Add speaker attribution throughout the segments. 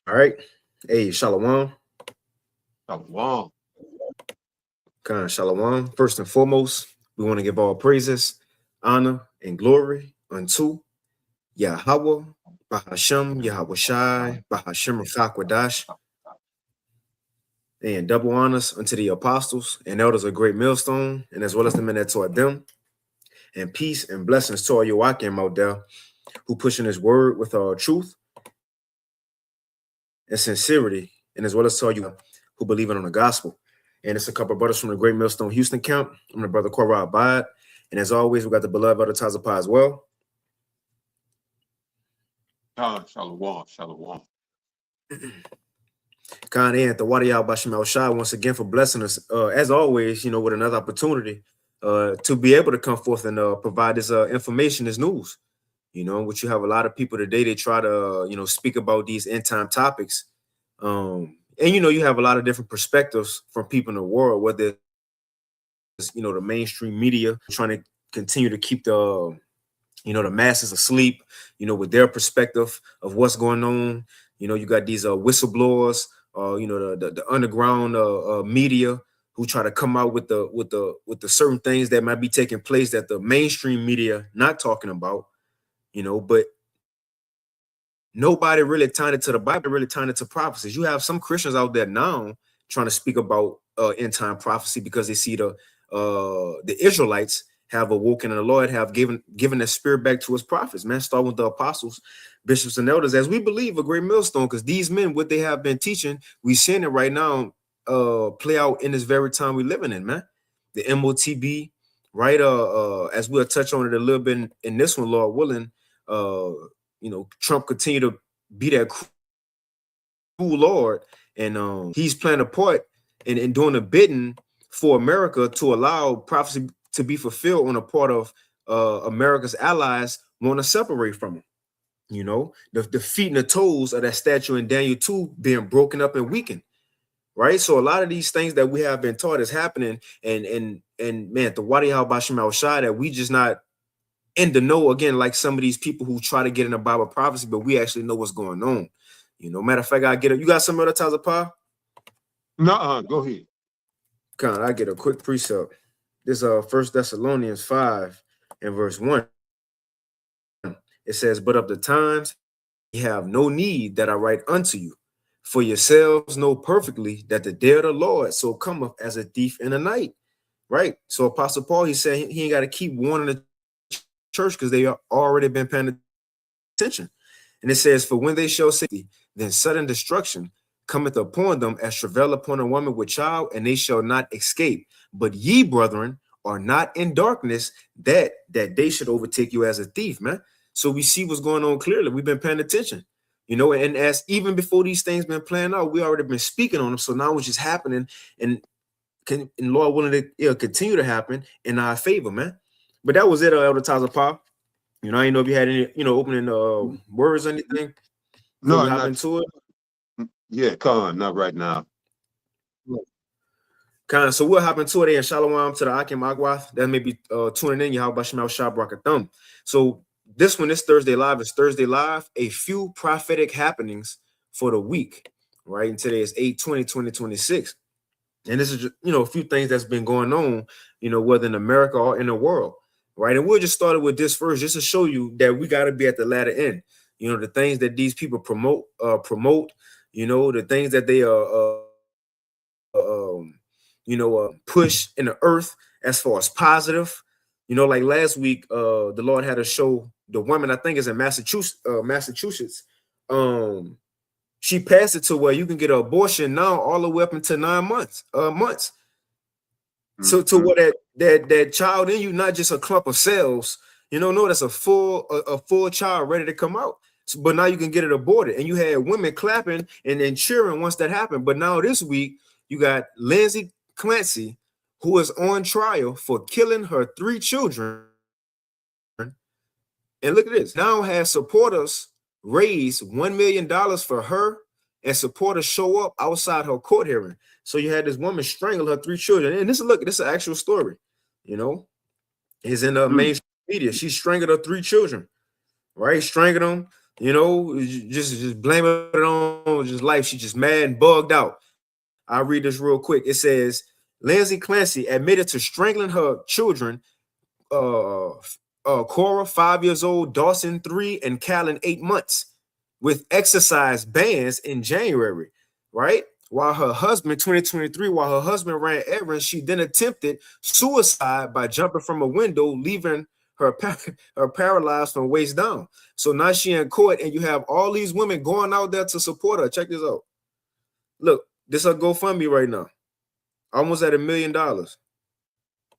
Speaker 1: All right. Hey, Shalom.
Speaker 2: Shalom.
Speaker 1: Shalom. First and foremost, we want to give all praises, honor, and glory unto Yahweh, Bahashem, Yahweh Shai, Bahashem Rachakwadash, and double honors unto the apostles and elders of Great Millstone, and as well as the men that taught them, and peace and blessings to all your Wakim out there who pushing his word with truth and sincerity, and as well as to all you who believe in on the gospel. And it's a couple of brothers from the Great Millstone Houston camp. I'm the brother Korah Abad. And as always, we got the beloved Elder Tazapah as well.
Speaker 2: Shalom. Shalom.
Speaker 1: Khan and the Wadiyah Bashim Al Shah once again for blessing us, as always, with another opportunity to be able to come forth and provide this information, this news. Which you have a lot of people today, they try to, speak about these end time topics. And, you have a lot of different perspectives from people in the world, whether it's, the mainstream media trying to continue to keep the masses asleep, with their perspective of what's going on. You got these whistleblowers, the underground media who try to come out with the certain things that might be taking place that the mainstream media not talking about, but nobody really tying it to the Bible, really tying it to prophecies. You have some Christians out there now trying to speak about end time prophecy because they see the Israelites have awoken and the Lord have given the spirit back to his prophets, man, starting with the apostles, bishops, and elders, as we believe a great millstone, because these men, what they have been teaching, we seeing it right now play out in this very time we living in, man. The MOTB, right? As we'll touch on it a little bit in this one, Lord willing, Trump continue to be that cruel Lord, and he's playing a part in doing a bidding for America to allow prophecy to be fulfilled on a part of America's allies want to separate from him. The feet and the toes of that statue in Daniel 2 being broken up and weakened, right? So a lot of these things that we have been taught is happening, and man, the Wadiyah Bashim Al Shai, that we just not in the know, again, like some of these people who try to get in the Bible prophecy, but we actually know what's going on. Matter of fact, I get it. You got some other times of pie?
Speaker 2: No, go ahead.
Speaker 1: I get a quick precept. This 1 Thessalonians 5 and verse 1. It says, "But of the times ye have no need that I write unto you, for yourselves know perfectly that the day of the Lord so cometh as a thief in the night." Right. So Apostle Paul, he said he ain't got to keep warning the church because they are already been paying attention. And it says, "For when they shall see, then sudden destruction cometh upon them as travail upon a woman with child, and they shall not escape. But ye, brethren, are not in darkness, that they should overtake you as a thief," man. So we see what's going on clearly. We've been paying attention, and as even before these things been playing out, we already been speaking on them. So now it's just happening, and Lord willing, it'll continue to happen in our favor, man. But that was it, Elder Tazapah. I didn't know if you had any, opening words or anything before we hop into it.
Speaker 2: Yeah, not right now.
Speaker 1: So we'll hop into it, and shalom to the Akim Agwath that may be tuning in. Yahweh Shemal Shah Brakathum. So this one, this Thursday Live, is Thursday Live, a few prophetic happenings for the week, right? And today is 8/20/2026. And this is just, a few things that's been going on, whether in America or in the world, right? And we'll just start with this first, just to show you that we got to be at the latter end. The things that these people promote, the things that they push in the earth as far as positive. Like last week, the Lord had to show the woman, I think it's in Massachusetts. She passed it to where you can get an abortion now all the way up into 9 months. So to what that child in you, not just a clump of cells, no, that's a full child ready to come out. So, but now you can get it aborted, and you had women clapping and cheering once that happened. But now this week you got Lindsay Clancy, who is on trial for killing her 3 children. And look at this, now has supporters raise $1 million for her, and supporters show up outside her court hearing. So you had this woman strangle her 3 children. And this is an actual story, is in the mainstream media. She strangled her 3 children, right? Strangled them, You know, just blame it on just life. She just mad and bugged out. I'll read this real quick. It says Lindsay Clancy admitted to strangling her children, Cora, 5 years old, Dawson, 3, and Callan, 8 months, with exercise bands in January, right? While her husband, 2023, while her husband ran errands, she then attempted suicide by jumping from a window, leaving her, her paralyzed from waist down. So now she in court, and you have all these women going out there to support her. Check this out. Look, this is a GoFundMe right now. Almost at $1 million.
Speaker 2: Right.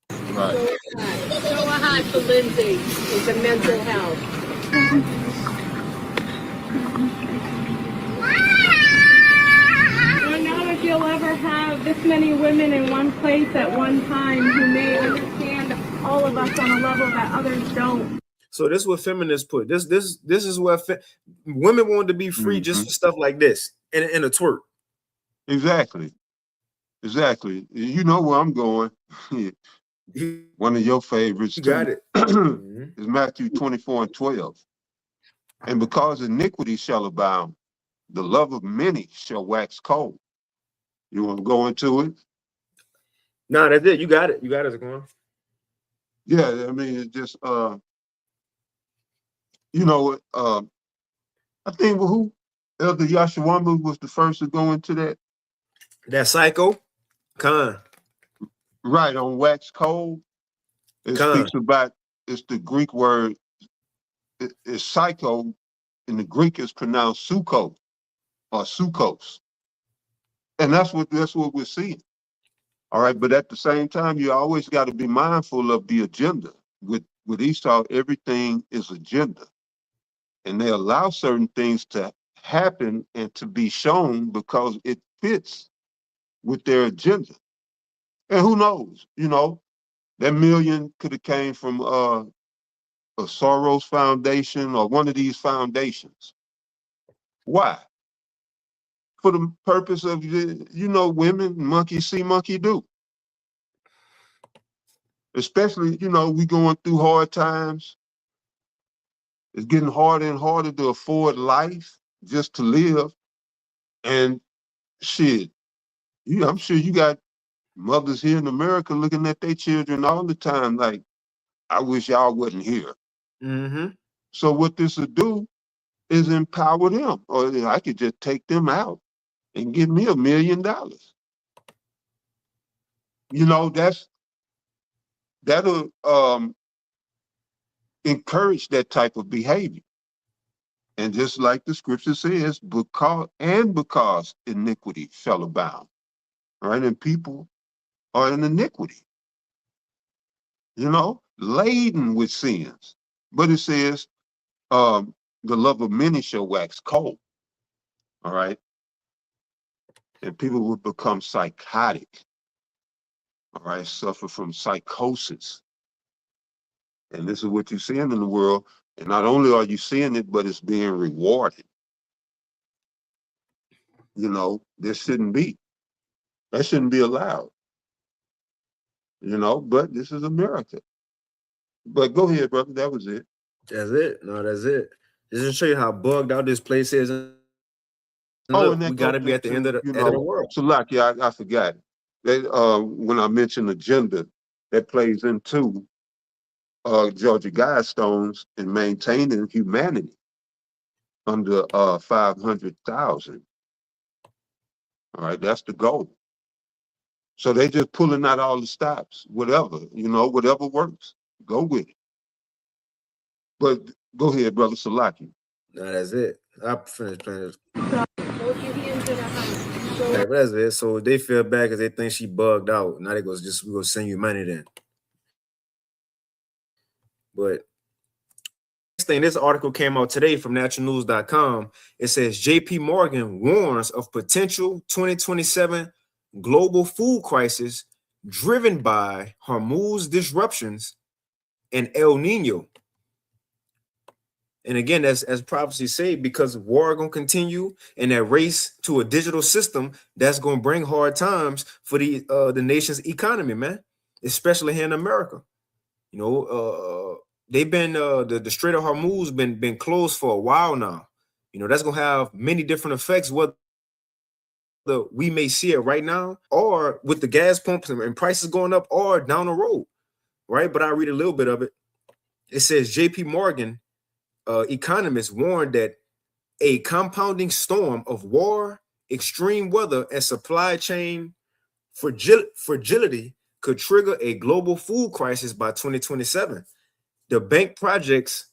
Speaker 3: So high for Lindsay with the mental health. I don't know if you'll ever have this many women in one place at one time who may understand all of us on a level that others don't.
Speaker 1: So this is what feminists put. This is where women want to be free just for stuff like this and a twerk.
Speaker 2: Exactly. Exactly. You know where I'm going. One of your favorites
Speaker 1: You got it.
Speaker 2: is Matthew 24:12. And because iniquity shall abound, the love of many shall wax cold. You want to go into it?
Speaker 1: No, that's it. You got it. You got it, Zaquan.
Speaker 2: Yeah, I mean, it's just you know, I think who Elder Yashawamba was the first to go into that.
Speaker 1: That psycho, Khan.
Speaker 2: Right, on wax cold. It speaks about, it's the Greek word, it's psycho. In the Greek is pronounced suko or sukos. And that's what we're seeing. All right, but at the same time, you always got to be mindful of the agenda. With Esau, everything is agenda. And they allow certain things to happen and to be shown because it fits with their agenda. And who knows, you know, that million could have came from a Soros Foundation or one of these foundations. Why? For the purpose of, you know, women, monkey see, monkey do. Especially, you know, we going through hard times. It's getting harder and harder to afford life just to live. And shit, I'm sure you got mothers here in America looking at their children all the time like, I wish y'all wasn't here. So what this will do is empower them, or I could just take them out and give me $1 million. You know, that'll encourage that type of behavior. And just like the scripture says, because iniquity shall abound, right? And people are in iniquity, you know, laden with sins. But it says, the love of many shall wax cold, all right? And people will become psychotic, all right, suffer from psychosis. And this is what you're seeing in the world. And not only are you seeing it, but it's being rewarded. You know, this shouldn't be. That shouldn't be allowed. You know, but this is America. But go ahead, brother. That was it.
Speaker 1: That's it. No, that's it. Just to show you how bugged out this place is. And look,
Speaker 2: and that
Speaker 1: we got to be at the end of the, end of the world.
Speaker 2: So, like, yeah, I forgot. They, when I mentioned agenda, that plays into Georgia Guidestones and maintaining humanity under 500,000. All right, that's the goal. So they just pulling out all the stops, whatever, you know, whatever works, go with it. But go ahead, brother Salaki.
Speaker 1: No, that's it. I finished playing this. Okay, but that's it. So they feel bad because they think she bugged out. Now they go, we're gonna send you money then. But next thing, this article came out today from naturalnews.com. It says JP Morgan warns of potential 2027 global food crisis driven by Hormuz disruptions and El Nino. And again, as prophecy say, because war gonna continue and that race to a digital system, that's gonna bring hard times for the nation's economy, man, especially here in America. You know, they've been the Strait of Hormuz been closed for a while now. You know, that's gonna have many different effects, whether we may see it right now, or with the gas pumps and prices going up, or down the road, right? But I'll read a little bit of it. It says JP Morgan economists warned that a compounding storm of war, extreme weather, and supply chain fragility could trigger a global food crisis by 2027. The bank projects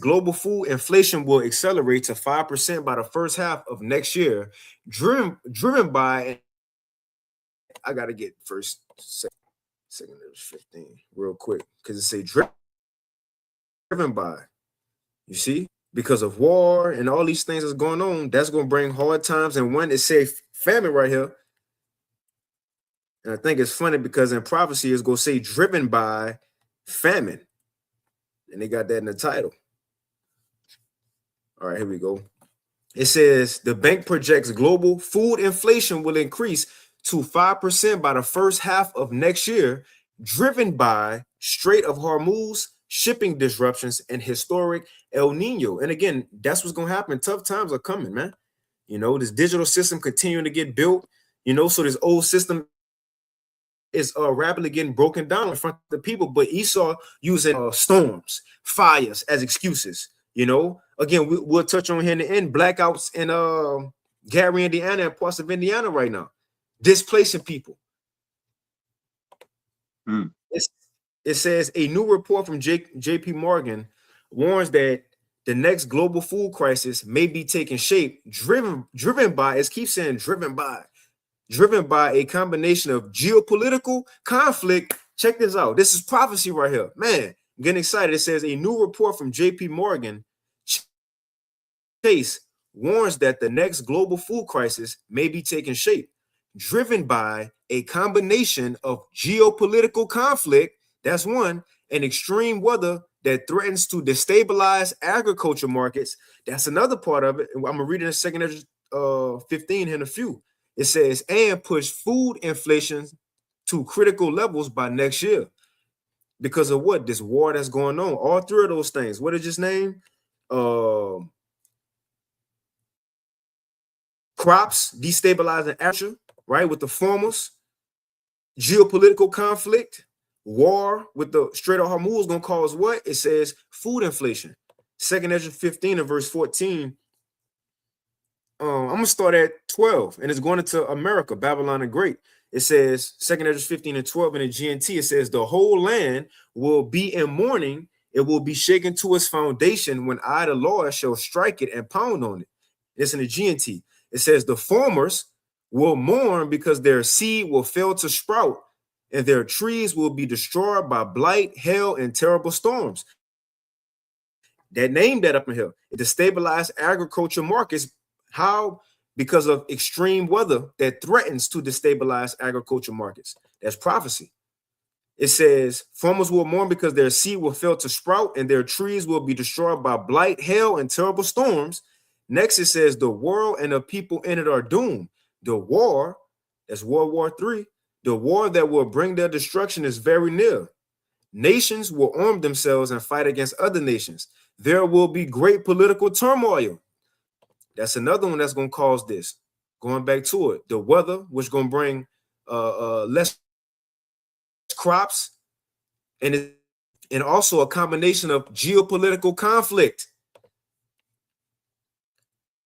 Speaker 1: global food inflation will accelerate to 5% by the first half of next year, driven by, I gotta get first second 15 real quick, because it say driven by, you see, because of war and all these things that's going on, that's going to bring hard times. And when it say famine right here, and I think it's funny because in prophecy it's going to say driven by famine, and they got that in the title. All right, here we go. It says the bank projects global food inflation will increase to 5% by the first half of next year, driven by Strait of Hormuz shipping disruptions and historic El Nino. And again, that's what's going to happen. Tough times are coming, man. You know, this digital system continuing to get built, you know, so this old system is rapidly getting broken down in front of the people. But Esau using storms, fires as excuses. You know, again, we'll touch on here in the end, blackouts in Gary, Indiana, and parts of Indiana right now, displacing people. It says a new report from JP Morgan warns that the next global food crisis may be taking shape, driven by, it keeps saying driven by a combination of geopolitical conflict. Check this out. This is prophecy right here. Man, I'm getting excited. It says a new report from JP Morgan Chase warns that the next global food crisis may be taking shape, driven by a combination of geopolitical conflict, that's one, and extreme weather that threatens to destabilize agriculture markets. That's another part of it. I'm going to read it in second 15 in a few. It says, and push food inflation to critical levels by next year. Because of what? This war that's going on. All three of those things. What did you just name? Crops destabilizing agriculture, right? With the farmers, geopolitical conflict, war with the Strait of Hormuz is going to cause what? It says food inflation. Second Ezra 15 and verse 14. I'm going to start at 12, and it's going into America, Babylon the Great. It says, Second Ezra 15 and 12 in the GNT, it says, the whole land will be in mourning. It will be shaken to its foundation when I, the Lord, shall strike it and pound on it. It's in the GNT. It says, the farmers will mourn because their seed will fail to sprout, and their trees will be destroyed by blight, hail, and terrible storms. That named that up in here. It destabilized agriculture markets. How? Because of extreme weather that threatens to destabilize agriculture markets. That's prophecy. It says, farmers will mourn because their seed will fail to sprout, and their trees will be destroyed by blight, hail, and terrible storms. Next, it says, the world and the people in it are doomed. The war, that's World War III, the war that will bring their destruction is very near. Nations will arm themselves and fight against other nations. There will be great political turmoil. That's another one that's going to cause this. Going back to it, the weather, which is going to bring less crops, and also a combination of geopolitical conflict.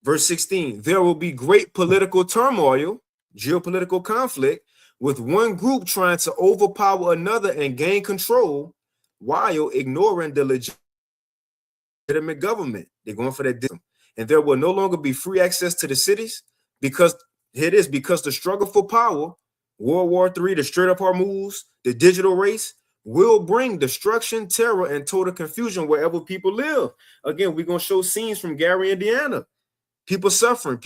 Speaker 1: Verse 16, there will be great political turmoil, geopolitical conflict, with one group trying to overpower another and gain control while ignoring the legitimate government. They're going for that. And there will no longer be free access to the cities because the struggle for power, World War III, the Strait of Hormuz, the digital race, will bring destruction, terror, and total confusion wherever people live. Again, we're going to show scenes from Gary, Indiana. People suffering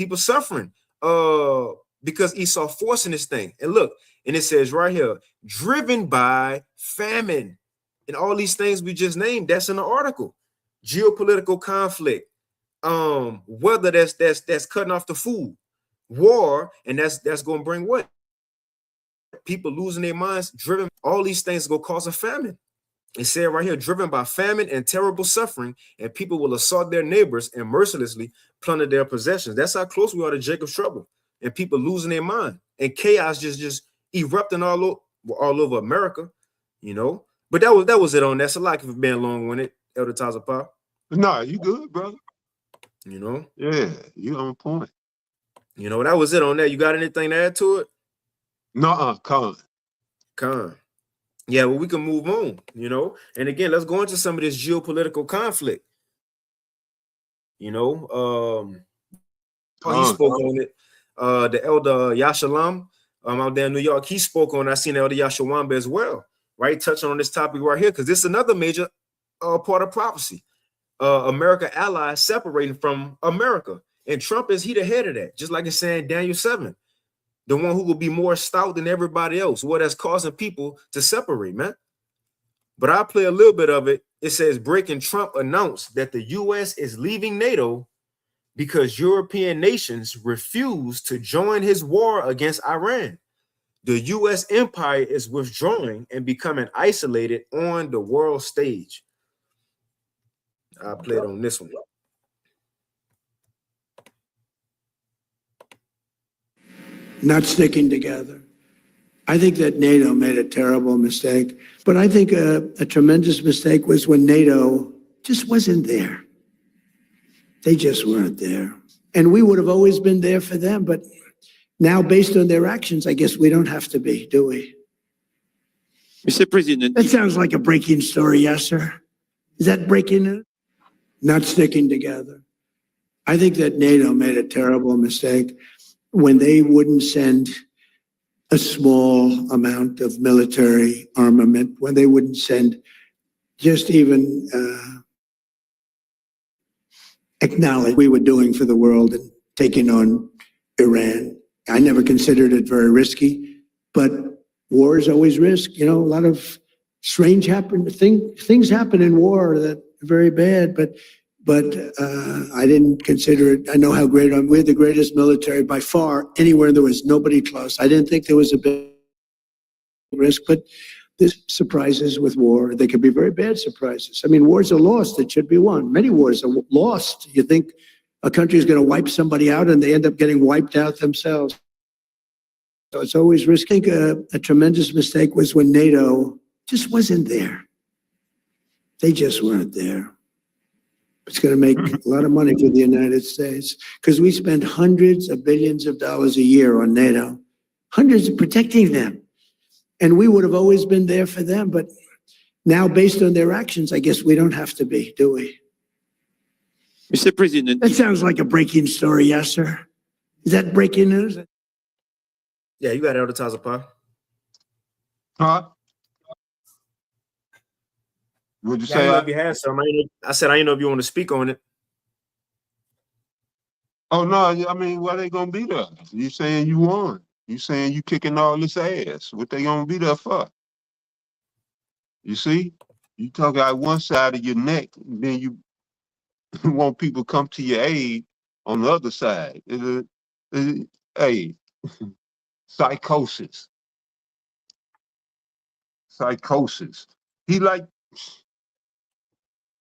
Speaker 1: because Esau forcing this thing. And look, and it says right here, driven by famine. And all these things we just named, that's in the article. Geopolitical conflict, weather that's cutting off the food, war, and that's going to bring what? People losing their minds, driven. All these things go cause a famine. It said right here, driven by famine and terrible suffering, and people will assault their neighbors and mercilessly plunder their possessions. That's how close we are to Jacob's trouble, and people losing their mind and chaos just erupting all over America, you know. But that was it on that. So like if it's been long-winded, Elder Tazapah.
Speaker 2: Nah, you good, brother.
Speaker 1: You know.
Speaker 2: Yeah, you on point.
Speaker 1: You know, that was it on that. You got anything to add to it?
Speaker 2: Nuh-uh, Con.
Speaker 1: Yeah, well, we can move on, you know. And again, let's go into some of this geopolitical conflict. You know, he spoke on it. The elder Yashalam out there in New York, he spoke on. I seen Elder Yashawamba as well, right? Touching on this topic right here, because this is another major part of prophecy. America allies separating from America, and Trump is he the head of that, just like it's saying Daniel 7. The one who will be more stout than everybody else. What that's causing people to separate, man. But I'll play a little bit of it. It says, breaking Trump announced that the U.S. is leaving NATO because European nations refuse to join his war against Iran. The U.S. empire is withdrawing and becoming isolated on the world stage. I'll play it on this one.
Speaker 4: Not sticking together. I think that NATO made a terrible mistake, but I think a tremendous mistake was when NATO just wasn't there. They just weren't there. And we would have always been there for them, but now based on their actions, I guess we don't have to be, do we?
Speaker 5: Mr. President.
Speaker 4: That sounds like a breaking story, yes, sir. Is that breaking it? Not sticking together. I think that NATO made a terrible mistake when they wouldn't send a small amount of military armament, when they wouldn't send just even acknowledge we were doing for the world and taking on Iran. I never considered it very risky, but war is always risk. You know, a lot of strange things happen in war that are very bad, but I didn't consider it. I know how great we're the greatest military by far. Anywhere there was nobody close. I didn't think there was a big risk, but there's surprises with war. They can be very bad surprises. I mean, wars are lost that should be won. Many wars are lost. You think a country is going to wipe somebody out and they end up getting wiped out themselves. So it's always risky. I think a tremendous mistake was when NATO just wasn't there. They just weren't there. It's going to make a lot of money for the United States because we spend hundreds of billions of dollars a year on NATO, hundreds of protecting them. And we would have always been there for them. But now, based on their actions, I guess we don't have to be, do we?
Speaker 5: Mr. President.
Speaker 4: That sounds like a breaking story, yes, sir. Is that breaking news?
Speaker 1: Yeah, you got Elder Tazapah.
Speaker 2: Huh? What'd you say?
Speaker 1: I said I didn't know if you want to speak on it.
Speaker 2: Oh no, I mean, why they gonna be there? You saying you won? You saying you kicking all this ass? What they gonna be there for? You see, you talk out one side of your neck, then you want people to come to your aid on the other side. Hey, psychosis. He like.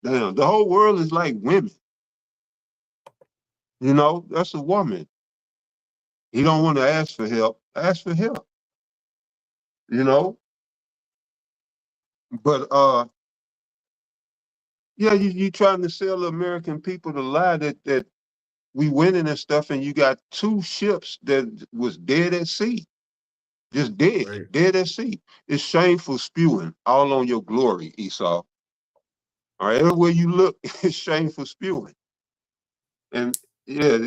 Speaker 2: Damn, the whole world is like women. You know, that's a woman. He don't want to ask for help. Ask for help. You know? But yeah, you trying to sell the American people the lie that we winning and stuff, and you got 2 ships that was dead at sea. Just dead, right. Dead at sea. It's shameful spewing all on your glory, Esau. All right, everywhere you look, it's shameful spewing. And yeah,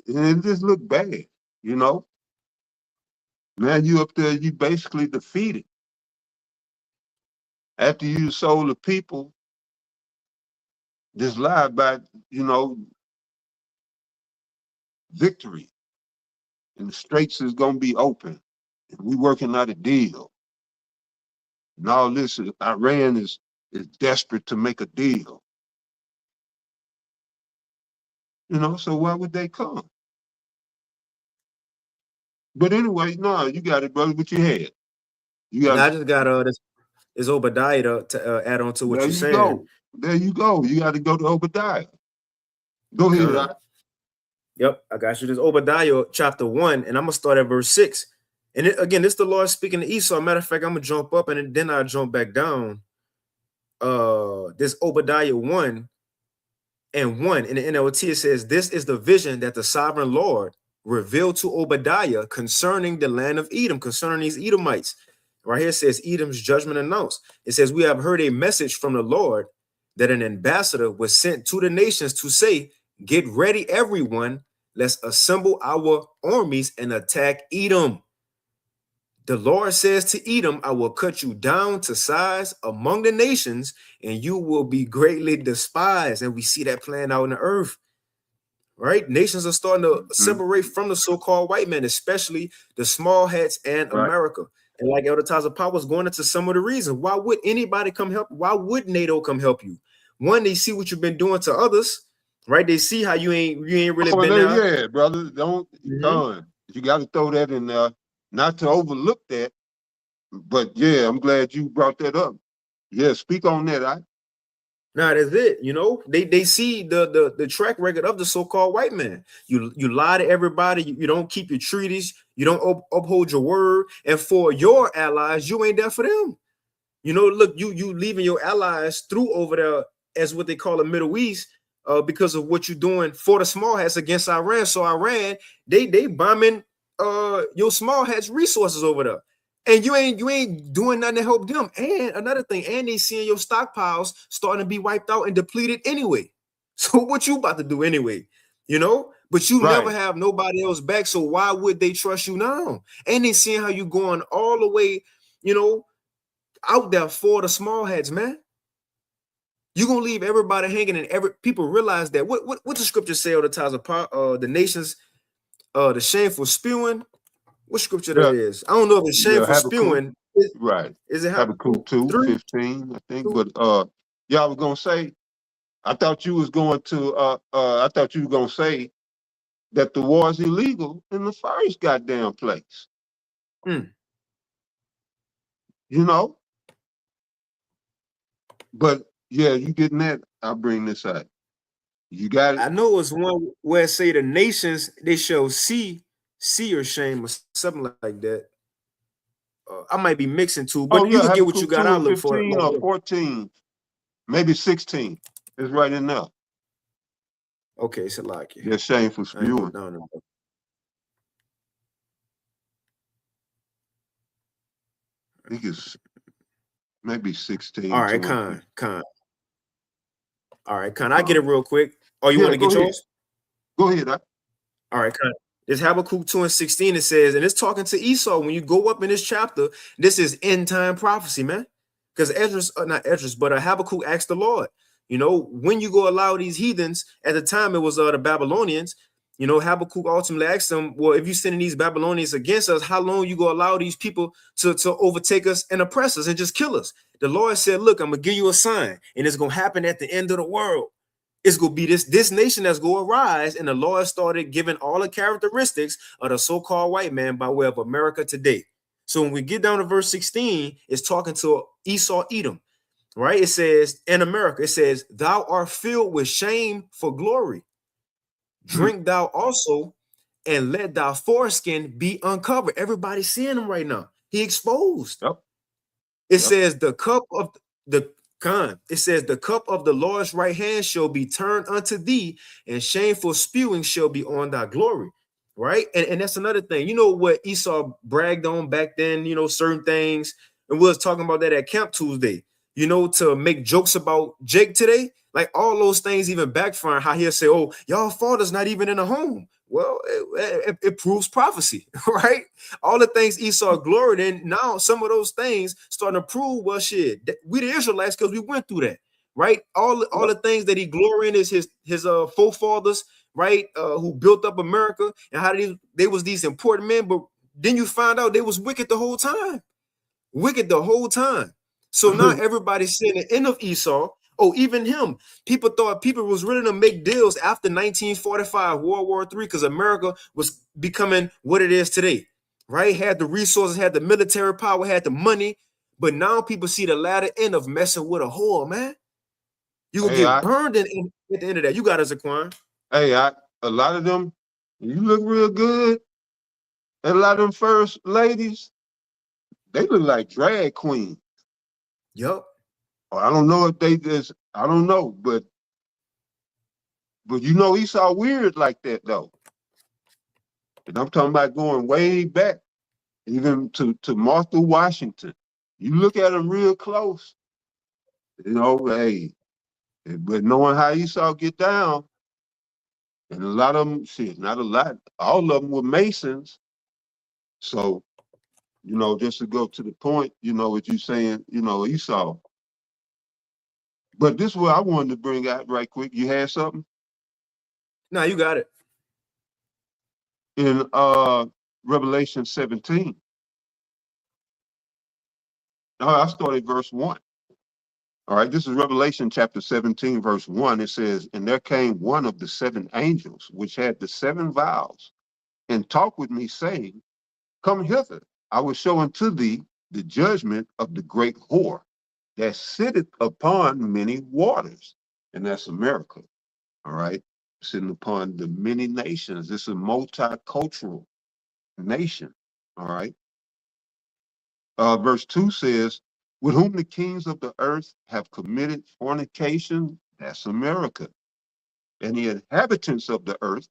Speaker 2: it just look bad, you know? Now you up there, you basically defeated. After you sold the people this lie about, you know, victory. And the straits is gonna be open. And we working out a deal. And all this, Iran is desperate to make a deal. You know, so why would they come? But anyway, no, you got it, brother. What you had?
Speaker 1: I just got this. is Obadiah to add on to what
Speaker 2: There
Speaker 1: you're
Speaker 2: you
Speaker 1: saying.
Speaker 2: go. There you go. You got to go to Obadiah. Go ahead, Doc.
Speaker 1: Yep, I got you. This Obadiah chapter 1, and I'm gonna start at verse 6. And again, this is the Lord speaking to Esau. Matter of fact, I'm gonna jump up and then I'll jump back down. This Obadiah 1 and 1 in the NLT, it says, "This is the vision that the sovereign Lord revealed to Obadiah concerning the land of Edom," concerning these Edomites. Right here it says, Edom's judgment announced. It says, "We have heard a message from the Lord that an ambassador was sent to the nations to say, 'Get ready, everyone. Let's assemble our armies and attack Edom.' The Lord says to Edom, 'I will cut you down to size among the nations, and you will be greatly despised.'" And we see that playing out in the earth, right? Nations are starting to separate from the so-called white men, especially the small hats and America. And like Elder Taza Pop was going into some of the reasons. Why would anybody come help? Why would NATO come help you? One, they see what you've been doing to others, right? They see how you ain't really been there.
Speaker 2: Yeah, brother. Don't you got to throw that in there, not to overlook that. But yeah, I'm glad you brought that up. Yeah, speak on that.
Speaker 1: Nah, that's it. You know, they see the track record of the so-called white man. You lie to everybody. You don't keep your treaties. You don't uphold your word. And for your allies, you ain't there for them. You know, look, you leaving your allies through over there as what they call the Middle East because of what you're doing for the small hats against Iran. So Iran, they bombing your small hats resources over there. And you ain't doing nothing to help them. And another thing, and they seeing your stockpiles starting to be wiped out and depleted anyway. So what you about to do anyway? You know, but you never have nobody else back. So why would they trust you now? And they seeing how you going all the way, you know, out there for the small hats, man. You're gonna leave everybody hanging, and people realize that what the scripture say all the times apart, the nations, the shameful spewing. What scripture that is? I don't know if it's shameful spewing.
Speaker 2: Is it Habakkuk 2:15, I think? But yeah, I was gonna say, I thought you was going to say that the war is illegal in the first goddamn place. You know? But yeah, you getting that? I'll bring this out. You got it.
Speaker 1: I know it's one where it say the nations they shall see your shame or something like that. I might be mixing two, but you can get what you got. I'll look for it.
Speaker 2: 15 or 14, maybe 16. It's right in there.
Speaker 1: Okay, so like it.
Speaker 2: They're shameful spewing. I think it's maybe 16.
Speaker 1: All right, Con. All right, Con. I get it real quick. Oh, you want to get yours?
Speaker 2: Go ahead.
Speaker 1: All right, Con. This Habakkuk 2:16, it says, and it's talking to Esau. When you go up in this chapter, this is end time prophecy, man. Because Habakkuk asked the Lord, you know, when you go allow these heathens, at the time it was the Babylonians, you know, Habakkuk ultimately asked them, well, if you're sending these Babylonians against us, how long you go allow these people to overtake us and oppress us and just kill us? The Lord said, look, I'm going to give you a sign, and it's going to happen at the end of the world. It's going to be this nation that's going to arise. And the Lord started giving all the characteristics of the so-called white man by way of America today. So when we get down to verse 16, it's talking to Esau, Edom, right? It says, in America, it says, thou art filled with shame for glory. Drink thou also, and let thy foreskin be uncovered. Everybody's seeing him right now. He exposed. It says the cup of the cup of the Lord's right hand shall be turned unto thee, and shameful spewing shall be on thy glory. Right. And that's another thing. You know what Esau bragged on back then, you know, certain things. And we was talking about that at Camp Tuesday, you know, to make jokes about Jake today. Like all those things even backfire, how he'll say, oh, y'all father's not even in a home. Well, it proves prophecy, right? All the things Esau gloried in, now some of those things starting to prove, well, shit, we the Israelites because we went through that, right? All the things that he glory in is his forefathers, right? Who built up America, and how they was these important men, but then you find out they was wicked the whole time. So now everybody's seeing the end of Esau. Oh, even him. People thought people was ready to make deals after 1945, World War III, because America was becoming what it is today, right? Had the resources, had the military power, had the money. But now people see the latter end of messing with a whore, man. You gonna
Speaker 2: Hey,
Speaker 1: get burned at the end of that. You got us, Zaquan.
Speaker 2: hey, a lot of them, you look real good. And a lot of them first ladies, they look like drag queens.
Speaker 1: Yup.
Speaker 2: Or I don't know if they just, I don't know, but you know Esau weird like that though. And I'm talking about going way back, even to Martha Washington. You look at them real close, you know, hey, but knowing how Esau get down, and a lot of them, shit, not a lot, all of them were Masons. So, you know, just to go to the point, you know, what you saying, you know, Esau. But this is what I wanted to bring out right quick. You had something?
Speaker 1: Nah, you got it.
Speaker 2: In Revelation 17. I started verse 1. All right, this is Revelation chapter 17, verse 1. It says, "And there came one of the seven angels, which had the seven vials, and talked with me, saying, Come hither, I will show unto thee the judgment of the great whore that sitteth upon many waters." And that's America, all right? Sitting upon the many nations. This is a multicultural nation, all right? Verse 2 says, "With whom the kings of the earth have committed fornication," that's America, "and the inhabitants of the earth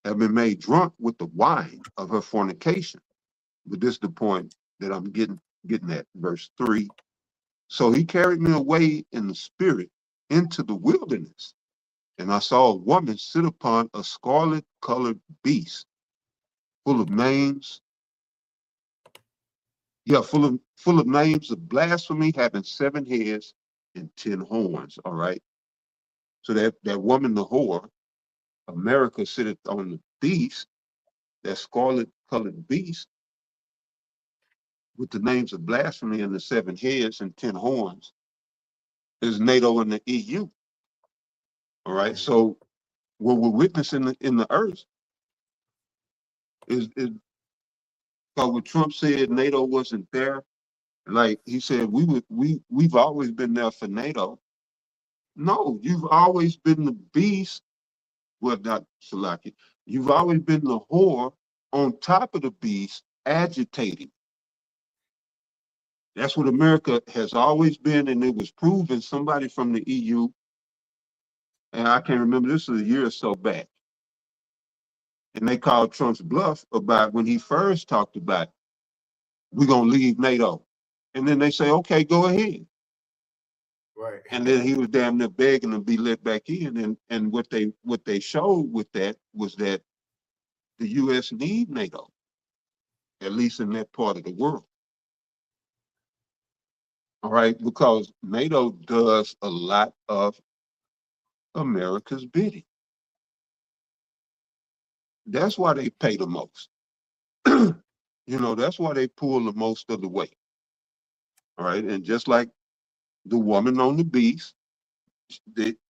Speaker 2: have been made drunk with the wine of her fornication." But this is the point that I'm getting at. Verse 3. "So he carried me away in the spirit into the wilderness, and I saw a woman sit upon a scarlet colored beast, full of names, full of names of blasphemy, having 7 heads and 10 horns." All right. So that woman, the whore, America, sitteth on the beast, that scarlet colored beast, with the names of blasphemy and the 7 heads and 10 horns, is NATO and the EU. All right. So what we're witnessing in the earth is what Trump said NATO wasn't there. Like he said, we've always been there for NATO. No, you've always been the beast. Well, not Salaki. You've always been the whore on top of the beast, agitating. That's what America has always been, and it was proven. Somebody from the EU, and I can't remember, this was a year or so back, and they called Trump's bluff about when he first talked about, we're going to leave NATO. And then they say, okay, go ahead.
Speaker 1: Right.
Speaker 2: And then he was damn near begging to be let back in. And what they showed with that was that the U.S. need NATO, at least in that part of the world. All right, because NATO does a lot of America's bidding. That's why they pay the most. You know, that's why they pull the most of the weight. All right, and just like the woman on the beast,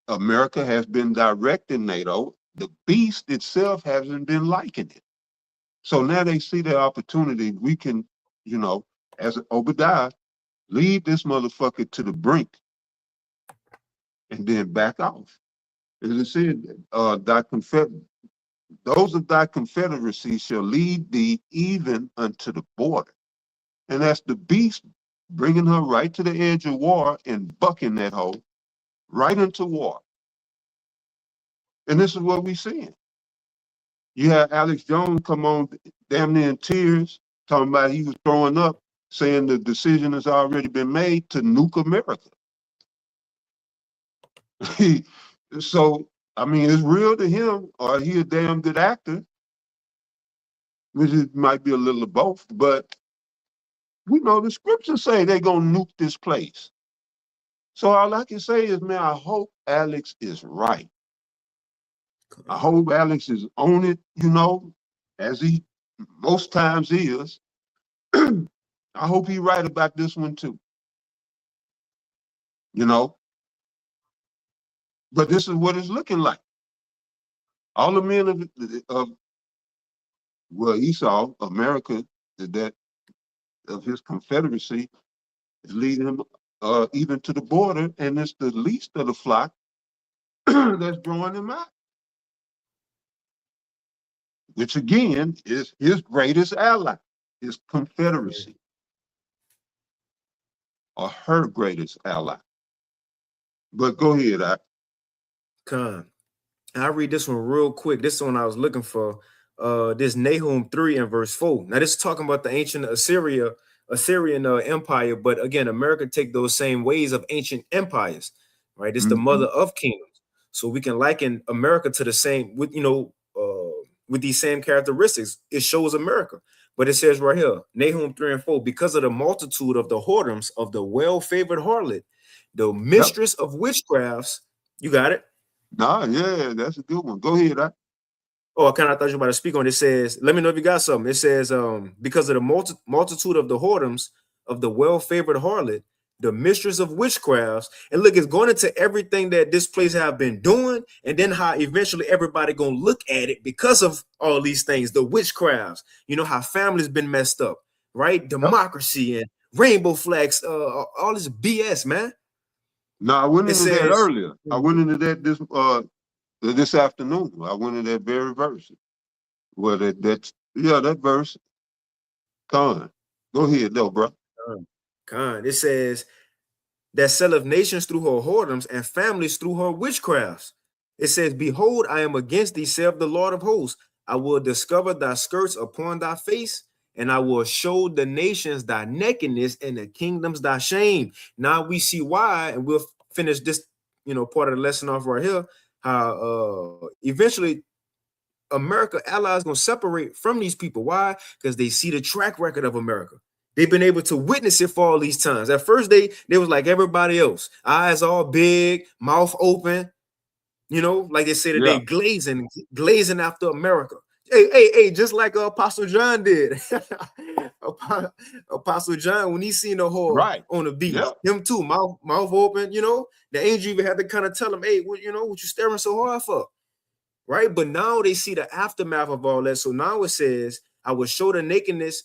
Speaker 2: America has been directing NATO. The beast itself hasn't been liking it. So now they see the opportunity. We can, you know, as Obadiah, lead this motherfucker to the brink and then back off. As it said, those of thy confederacy shall lead thee even unto the border. And that's the beast bringing her right to the edge of war and bucking that hole right into war. And this is what we're seeing. You had Alex Jones come on damn near in tears, talking about he was throwing up, saying the decision has already been made to nuke America. So, I mean, it's real to him, or he a damn good actor, which it might be a little of both, but we know the scriptures say they're going to nuke this place. So all I can say is, man, I hope Alex is right. I hope Alex is on it, you know, as he most times is. I hope he's right about this one too. You know, but this is what it's looking like. All the men of well, Esau, America, that of his confederacy, It's leading them even to the border, and it's the least of the flock that's drawing them out. Which again is his greatest ally, his confederacy, or her greatest ally. But go ahead,
Speaker 1: I'll read this one real quick. This one I was looking for. This Nahum 3 and verse 4. Now, this is talking about the ancient Assyrian empire, but again, America take those same ways of ancient empires, right? It's the mother of kingdoms. So we can liken America to the same, with with these same characteristics. It shows America. But it says right here, Nahum 3 and 4, because of the multitude of the whoredoms of the well-favored harlot, the mistress of witchcrafts, you got it?
Speaker 2: Nah, yeah, that's a good one. Go ahead,
Speaker 1: Oh, I kind of thought you were about to speak on it. It says, let me know if you got something. It says, because of the multitude of the whoredoms of the well-favored harlot, the mistress of witchcrafts. And look, it's going into everything that this place have been doing, and then how eventually everybody gonna look at it because of all these things, the witchcrafts, you know, how families been messed up, right? Democracy and rainbow flags, all this BS, man.
Speaker 2: No, I went into that earlier. I went into that this afternoon. I went into that very verse. Well, that verse. Con. Go ahead, though, bro.
Speaker 1: Con. It says that selleth nations through her whoredoms and families through her witchcrafts. It says, behold, I am against thee, saith the Lord of hosts. I will discover thy skirts upon thy face, and I will show the nations thy nakedness and the kingdoms thy shame. Now we see why, and we'll finish this, part of the lesson off right here, how eventually America allies gonna separate from these people. Why? Because they see the track record of America. They've been able to witness it for all these times. At first, they was like everybody else, eyes all big, mouth open, like they say that they glazing after America. Hey, just like Apostle John did. Apostle John, when he seen the whore on the beach, him too, mouth open, the angel even had to kind of tell him, hey, what you staring so hard for? Right? But now they see the aftermath of all that. So now it says, I will show the nations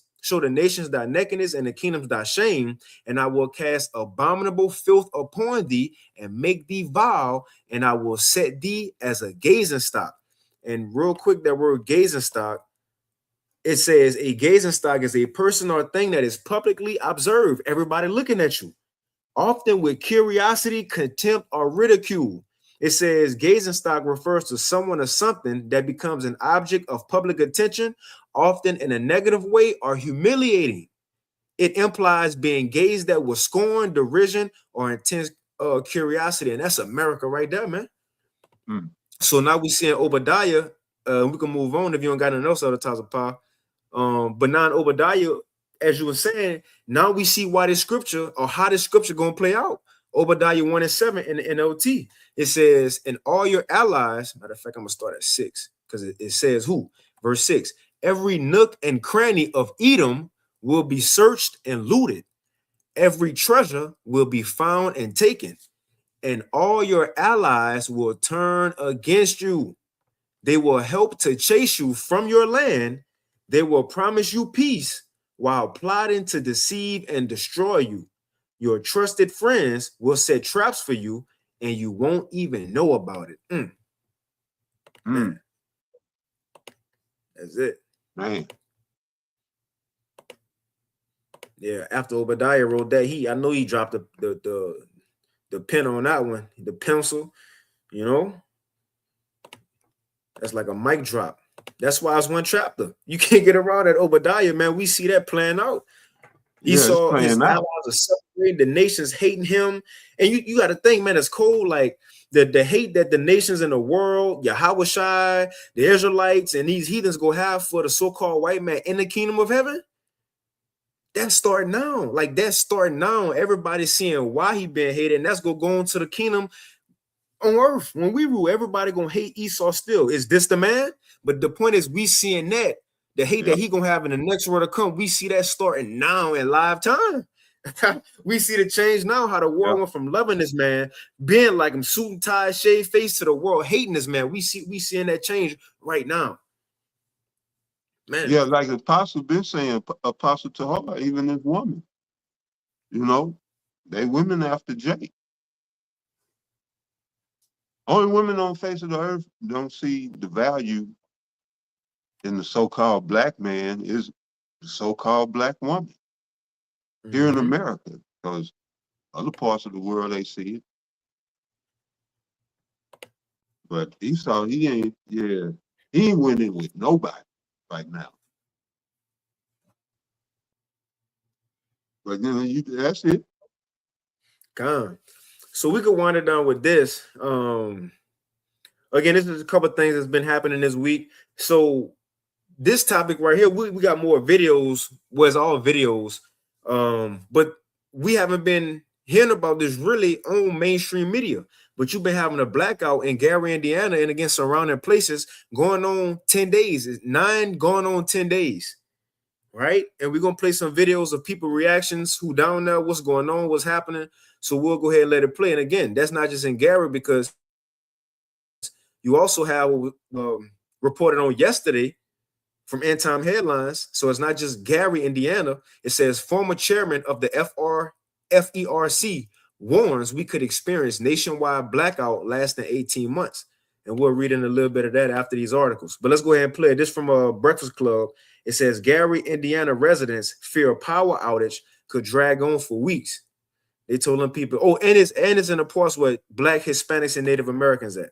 Speaker 1: thy nakedness and the kingdoms thy shame, and I will cast abominable filth upon thee and make thee vile, and I will set thee as a gazing stock. And real quick, that word gazing stock, it says a gazing stock is a person or thing that is publicly observed, everybody looking at you, often with curiosity, contempt, or ridicule. It says gazing stock refers to someone or something that becomes an object of public attention, often in a negative way or humiliating. It implies being gazed at with scorn, derision, or intense curiosity. And that's America right there, man. So now we see in Obadiah, we can move on if you don't got anything else out of the power. But now in Obadiah, as you were saying, now we see why this scripture or how this scripture going to play out. Obadiah 1 and 7 in the NLT. It says, and all your allies, matter of fact, I'm going to start at 6 because it says who? Verse 6, every nook and cranny of Edom will be searched and looted. Every treasure will be found and taken, and all your allies will turn against you. They will help to chase you from your land. They will promise you peace while plotting to deceive and destroy you. Your trusted friends will set traps for you, and you won't even know about it. That's it.
Speaker 2: Man.
Speaker 1: Yeah, after Obadiah wrote that, I know he dropped the pen on that one, the pencil, That's like a mic drop. That's why it's one chapter. You can't get around that Obadiah, man. We see that playing out. Esau, his allies are separating, the nations hating him. And you got to think, man, it's cold. Like the hate that the nations in the world, Yahushai, the Israelites, and these heathens go have for the so-called white man in the kingdom of heaven. That's starting now. Like that's starting now. Everybody's seeing why he been hated, and that's gonna go into the kingdom on earth. When we rule, everybody gonna hate Esau still. Is this the man? But the point is, we seeing that the hate that he gonna have in the next world to come. We see that starting now in live time. We see the change now. How the world went from loving this man, being like him, suit and tie, shave face, to the world hating this man. We seeing that change right now. Man.
Speaker 2: Yeah, like the apostle been saying, apostle to her, even this woman, They women after Jake. Only women on the face of the earth don't see the value in the so-called black man is the so-called black woman here in America, because other parts of the world they see it. But Esau, he ain't winning with nobody right now. But that's it.
Speaker 1: Gone. So we could wind it down with this. Again, this is a couple of things that's been happening this week. So this topic right here, we got more videos, was all videos. But we haven't been hearing about this really on mainstream media. But you've been having a blackout in Gary, Indiana, and again surrounding places going on 10 days. It's 9 going on 10 days. Right? And we're gonna play some videos of people reactions, who down there, what's going on, what's happening. So we'll go ahead and let it play. And again, that's not just in Gary, because you also have reported on yesterday from End Time Headlines. So it's not just Gary, Indiana. It says former chairman of the FERC warns we could experience nationwide blackout lasting 18 months. And we'll read in a little bit of that after these articles. But let's go ahead and play this from a Breakfast Club. It says Gary, Indiana residents fear a power outage could drag on for weeks. They told them people, and it's in the parts where Black, Hispanics, and Native Americans at.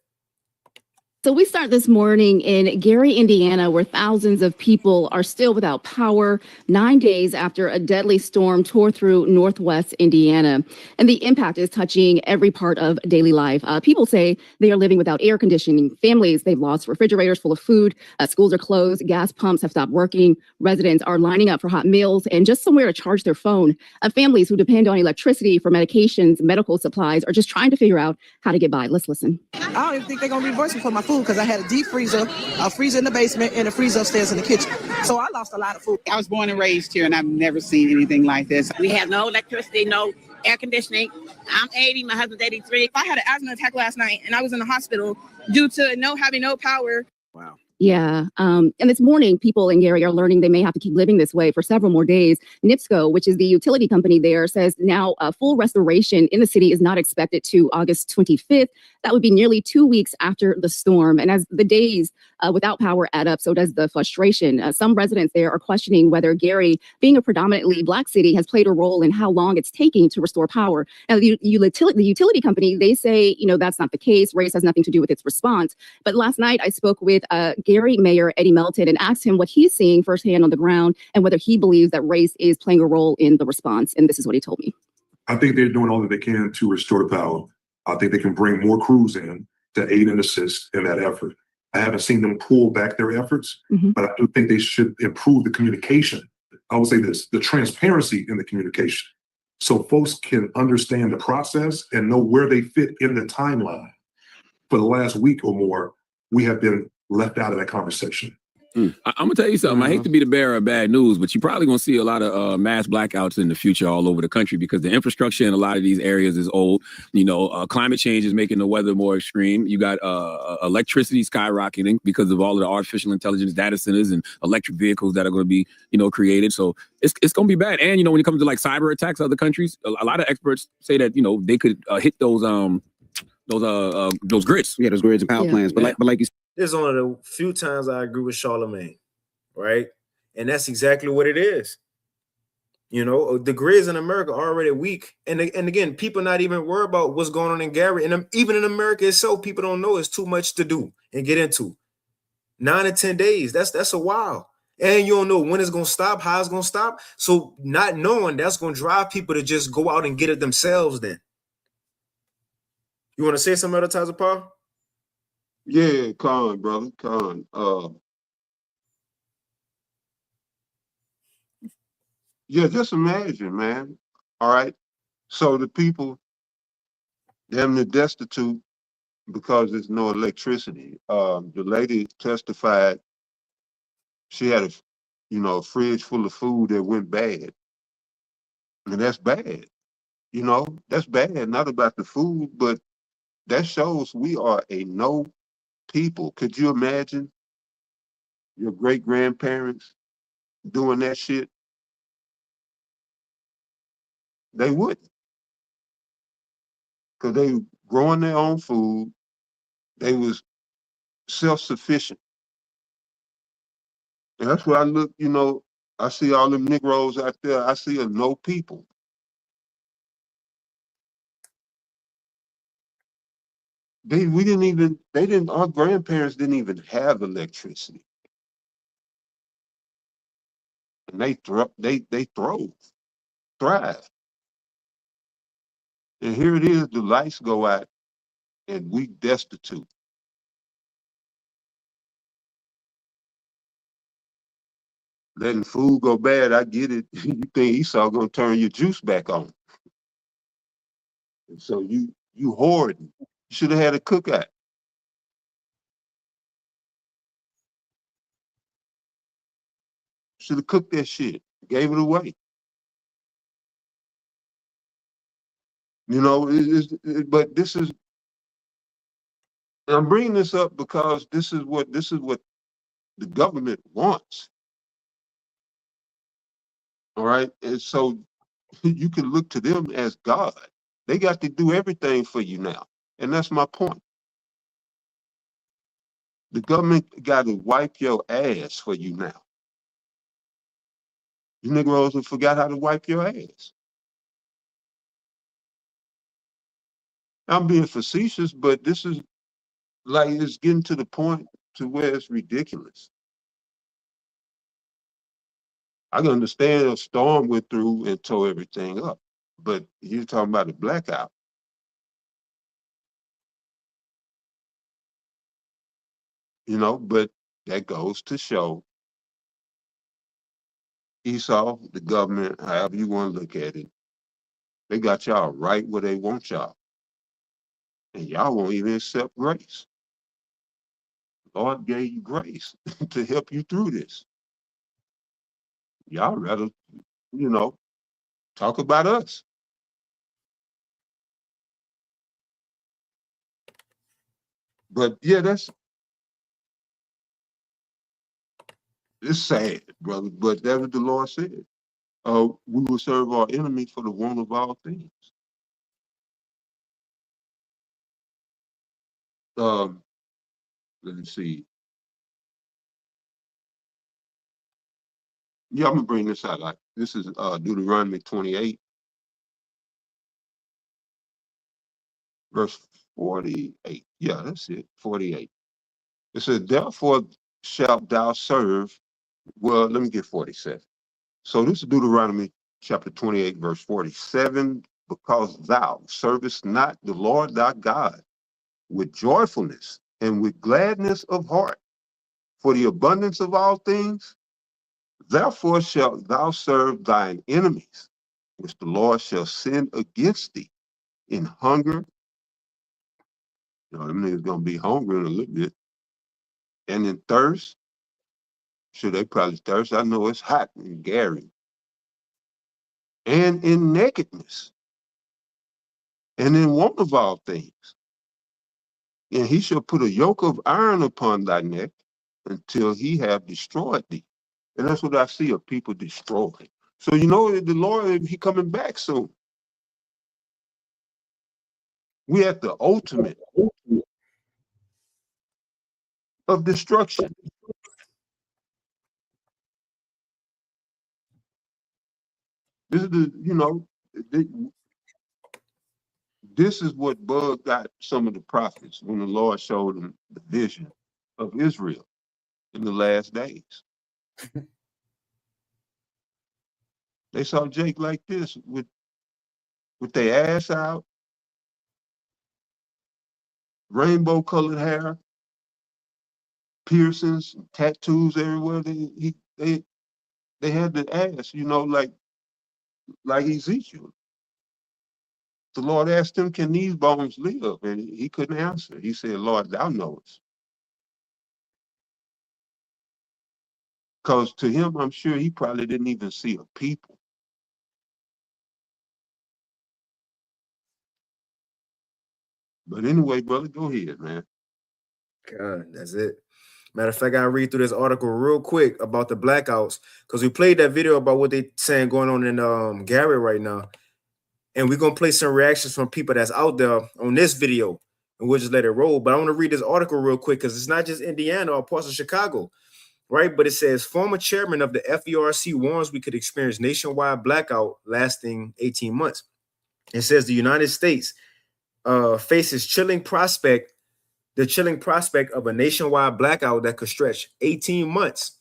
Speaker 6: So we start this morning in Gary, Indiana, where thousands of people are still without power 9 days after a deadly storm tore through northwest Indiana. And the impact is touching every part of daily life. People say they are living without air conditioning. Families, they've lost refrigerators full of food. Schools are closed. Gas pumps have stopped working. Residents are lining up for hot meals and just somewhere to charge their phone. Families who depend on electricity for medications, medical supplies, are just trying to figure out how to get by. Let's listen.
Speaker 7: I don't even think they're going to reimburse me for my food, because I had a deep freezer, a freezer in the basement, and a freezer upstairs in the kitchen. So I lost a lot of food.
Speaker 8: I was born and raised here, and I've never seen anything like this. We have no electricity, no air conditioning. I'm 80, my husband's 83.
Speaker 7: I had an asthma attack last night, and I was in the hospital due to having no power.
Speaker 1: Wow.
Speaker 6: Yeah. And this morning, people in Gary are learning they may have to keep living this way for several more days. NIPSCO, which is the utility company there, says now full restoration in the city is not expected to August 25th. That would be nearly 2 weeks after the storm. And as the days without power add up, so does the frustration. Some residents there are questioning whether Gary, being a predominantly Black city, has played a role in how long it's taking to restore power. Now, the utility company, they say, that's not the case. Race has nothing to do with its response. But last night, I spoke with Gary Mayor Eddie Melton and asked him what he's seeing firsthand on the ground and whether he believes that race is playing a role in the response. And this is what he told me.
Speaker 9: I think they're doing all that they can to restore the power. I think they can bring more crews in to aid and assist in that effort. I haven't seen them pull back their efforts, but I do think they should improve the communication. I would say this, the transparency in the communication, so folks can understand the process and know where they fit in the timeline. For the last week or more, we have been left out of that conversation.
Speaker 10: I'm gonna tell you something. I hate to be the bearer of bad news, but you're probably gonna see a lot of mass blackouts in the future all over the country, because the infrastructure in a lot of these areas is old. Climate change is making the weather more extreme. You got electricity skyrocketing because of all of the artificial intelligence data centers and electric vehicles that are going to be, created. So it's going to be bad. And when it comes to like cyber attacks, other countries, a lot of experts say that they could hit those grids.
Speaker 11: Yeah, those grids and power plants. But like you said,
Speaker 1: this is one of the few times I agree with Charlemagne, right? And that's exactly what it is. The grids in America are already weak. And again, people not even worried about what's going on in Gary. And even in America itself, people don't know it's too much to do and get into. 9 to 10 days, that's a while. And you don't know when it's going to stop, how it's going to stop. So not knowing, that's going to drive people to just go out and get it themselves then. You want to say something other times, Paul?
Speaker 2: Yeah, Con, brother, Con. Just imagine, man. All right. So the people, they're destitute because there's no electricity. The lady testified she had a fridge full of food that went bad. And that's bad. That's bad, not about the food, but that shows we are a no people. Could you imagine your great-grandparents doing that shit? They wouldn't. because they were growing their own food. They was self-sufficient. And that's where I look, you know, I see all them Negroes out there. I see a no people. Our grandparents didn't even have electricity. And they thrive. And here it is, the lights go out and we destitute. Letting food go bad, I get it. You think Esau gonna turn your juice back on. And so you hoarding. You should have had a cookout. Should have cooked that shit, gave it away. You know, but this is, and I'm bringing this up because this is what the government wants. All right, and so you can look to them as God. They got to do everything for you now, and that's my point. The government got to wipe your ass for you now. You Negroes have forgot how to wipe your ass. I'm being facetious, but this is like, it's getting to the point to where it's ridiculous. I can understand a storm went through and tore everything up, but you're talking about a blackout. You know, but that goes to show Esau, the government, however you want to look at it, they got y'all right where they want y'all. And y'all won't even accept grace. Lord gave you grace to help you through this. Y'all rather, you know, talk about us. But yeah, it's sad, brother, but that's what the Lord said. We will serve our enemy for the want of all things. Let me see. Yeah, I'm gonna bring this out. Like, this is Deuteronomy 28, verse 48. Yeah, that's it. 48. It says, therefore shalt thou serve. Well, let me get 47. So this is Deuteronomy chapter 28, verse 47. Because thou servest not the Lord thy God with joyfulness and with gladness of heart for the abundance of all things, therefore shalt thou serve thine enemies, which the Lord shall send against thee in hunger. You know, them niggas gonna be hungry in a little bit. And in thirst. Sure, they probably thirst. I know it's hot in Gary. And in nakedness. And in want of all things. And he shall put a yoke of iron upon thy neck until he have destroyed thee. And that's what I see of people destroyed. So you know the Lord, he coming back soon. We at the ultimate of destruction. This is the, you know, this is what bugged got some of the prophets when the Lord showed them the vision of Israel in the last days. They saw Jake like this with their ass out, rainbow colored hair, piercings, tattoos everywhere. They had the ass, you know, like Ezekiel. The Lord asked him, can these bones live? And he couldn't answer. He said, Lord, thou knowest. Because to him, I'm sure he probably didn't even see a people. But anyway, brother, go ahead, man.
Speaker 1: God, that's it. Matter of fact, I read through this article real quick about the blackouts because we played that video about what they saying going on in Gary right now. And we're gonna play some reactions from people that's out there on this video, and we'll just let it roll. But I want to read this article real quick because it's not just Indiana or parts of Chicago, right? But it says former chairman of the FERC warns we could experience nationwide blackout lasting 18 months. It says the United States faces the chilling prospect of a nationwide blackout that could stretch 18 months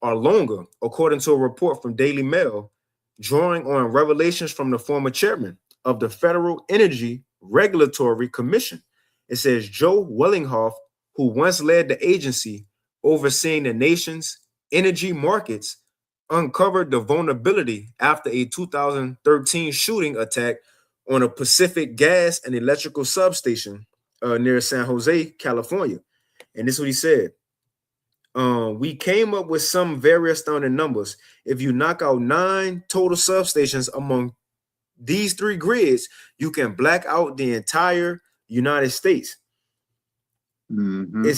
Speaker 1: or longer, according to a report from Daily Mail, drawing on revelations from the former chairman of the Federal Energy Regulatory Commission. It says Joe Wellinghoff, who once led the agency overseeing the nation's energy markets, uncovered the vulnerability after a 2013 shooting attack on a Pacific gas and electrical substation near San Jose, California. And this is what he said. We came up with some very astounding numbers. If you knock out 9 total substations among these 3 grids, you can black out the entire United States. It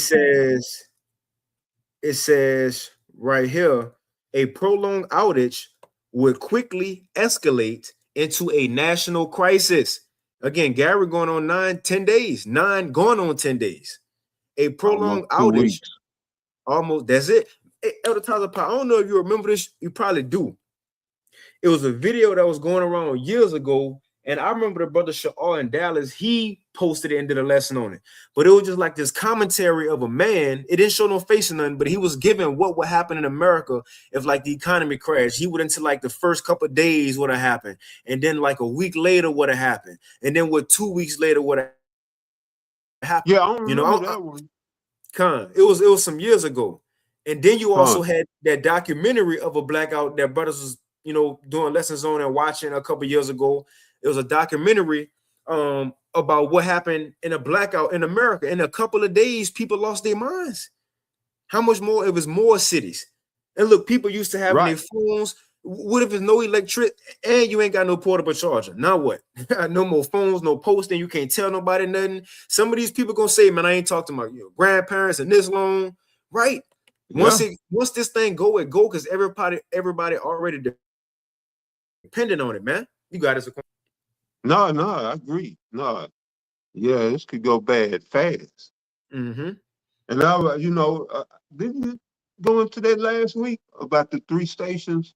Speaker 1: says right here, a prolonged outage would quickly escalate into a national crisis. Again, Gary going on 10 days, 9 going on 10 days. A prolonged outage. Almost, that's it. Elder Tyler, I don't know if you remember this. You probably do. It was a video that was going around years ago, and I remember the brother Sha'ar in Dallas. He posted it and did a lesson on it. But it was just like this commentary of a man. It didn't show no face or nothing, but he was giving what would happen in America if like the economy crashed. He went into like the first couple of days what had happened, and then like a week later what had happened, and then what 2 weeks later what happened.
Speaker 2: Yeah, I don't remember that one.
Speaker 1: It was some years ago. And then you also had that documentary of a blackout that brothers was, doing lessons on and watching a couple years ago. It was a documentary about what happened in a blackout in America. In a couple of days, people lost their minds. How much more? It was more cities. And look, people used to have their phones. What if there's no electric and you ain't got no portable charger? Now what? No more phones, no posting. You can't tell nobody nothing. Some of these people gonna say, man, I ain't talked to my grandparents and this long, right? Once this thing go, it go, because everybody already dependent on it, man. You got it.
Speaker 2: No, I agree. No, yeah, this could go bad fast. And I, didn't you go into that last week about the 3 stations?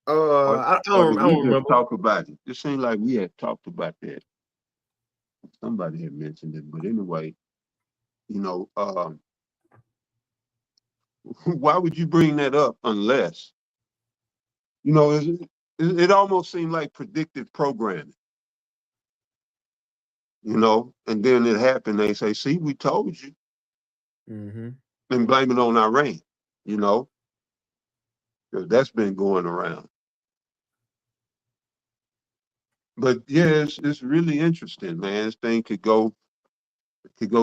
Speaker 1: I don't remember.
Speaker 2: Talk about it. It seemed like we had talked about that. Somebody had mentioned it, but anyway, why would you bring that up unless, it almost seemed like predictive programming, and then it happened. They say, see, we told you, and blame it on Iran, because that's been going around. But yeah, it's really interesting, man. This thing could go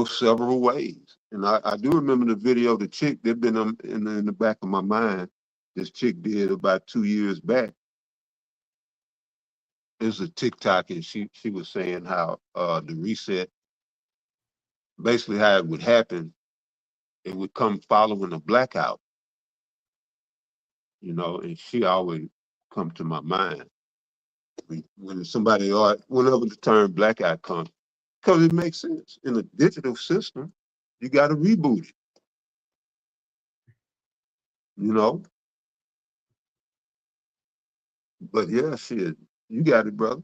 Speaker 2: several ways. And I do remember the video, the chick, they've been in the back of my mind. This chick did about 2 years back. It's a TikTok, and she was saying how the reset, basically how it would happen, it would come following a blackout. And she always come to my mind. Whenever the term blackout comes, because it makes sense. In a digital system, you got to reboot it. But yeah, shit, you got it, brother.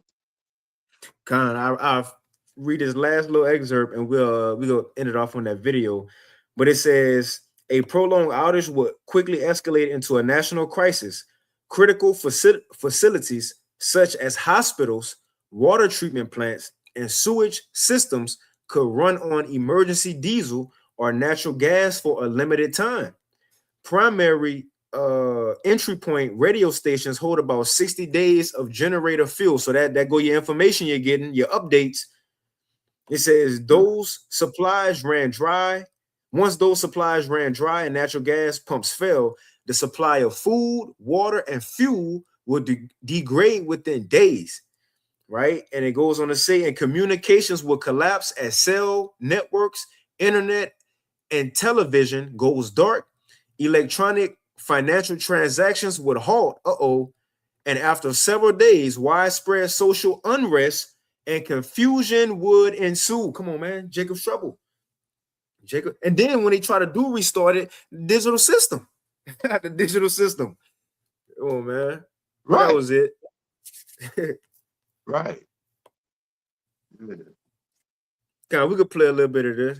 Speaker 1: I'll read this last little excerpt, and we'll end it off on that video. But it says, a prolonged outage would quickly escalate into a national crisis. Critical facilities such as hospitals, water treatment plants, and sewage systems could run on emergency diesel or natural gas for a limited time. Primary entry point radio stations hold about 60 days of generator fuel. So that go your information you're getting, your updates. It says those supplies ran dry. Once those supplies ran dry and natural gas pumps failed, the supply of food, water, and fuel would degrade within days, right? And it goes on to say, and communications will collapse as cell networks, internet, and television goes dark. Electronic financial transactions would halt, and after several days, widespread social unrest and confusion would ensue. Come on, man. Jacob's trouble. Jacob. And then when they try to restart it, digital system. The digital system. Oh, man. Right. That was it.
Speaker 2: Right.
Speaker 1: God, we could play a little bit of this.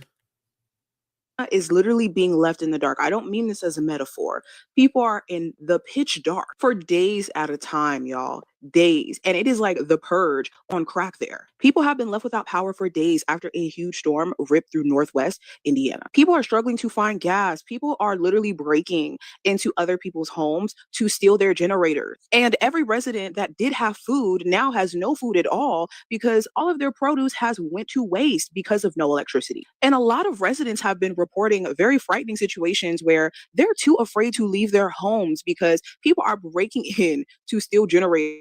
Speaker 12: Is literally being left in the dark. I don't mean this as a metaphor. People are in the pitch dark for days at a time, y'all. Days. And it is like the purge on crack there. People have been left without power for days after a huge storm ripped through Northwest Indiana. People are struggling to find gas. People are literally breaking into other people's homes to steal their generators. And every resident that did have food now has no food at all because all of their produce has went to waste because of no electricity. And a lot of residents have been reporting very frightening situations where they're too afraid to leave their homes because people are breaking in to steal generators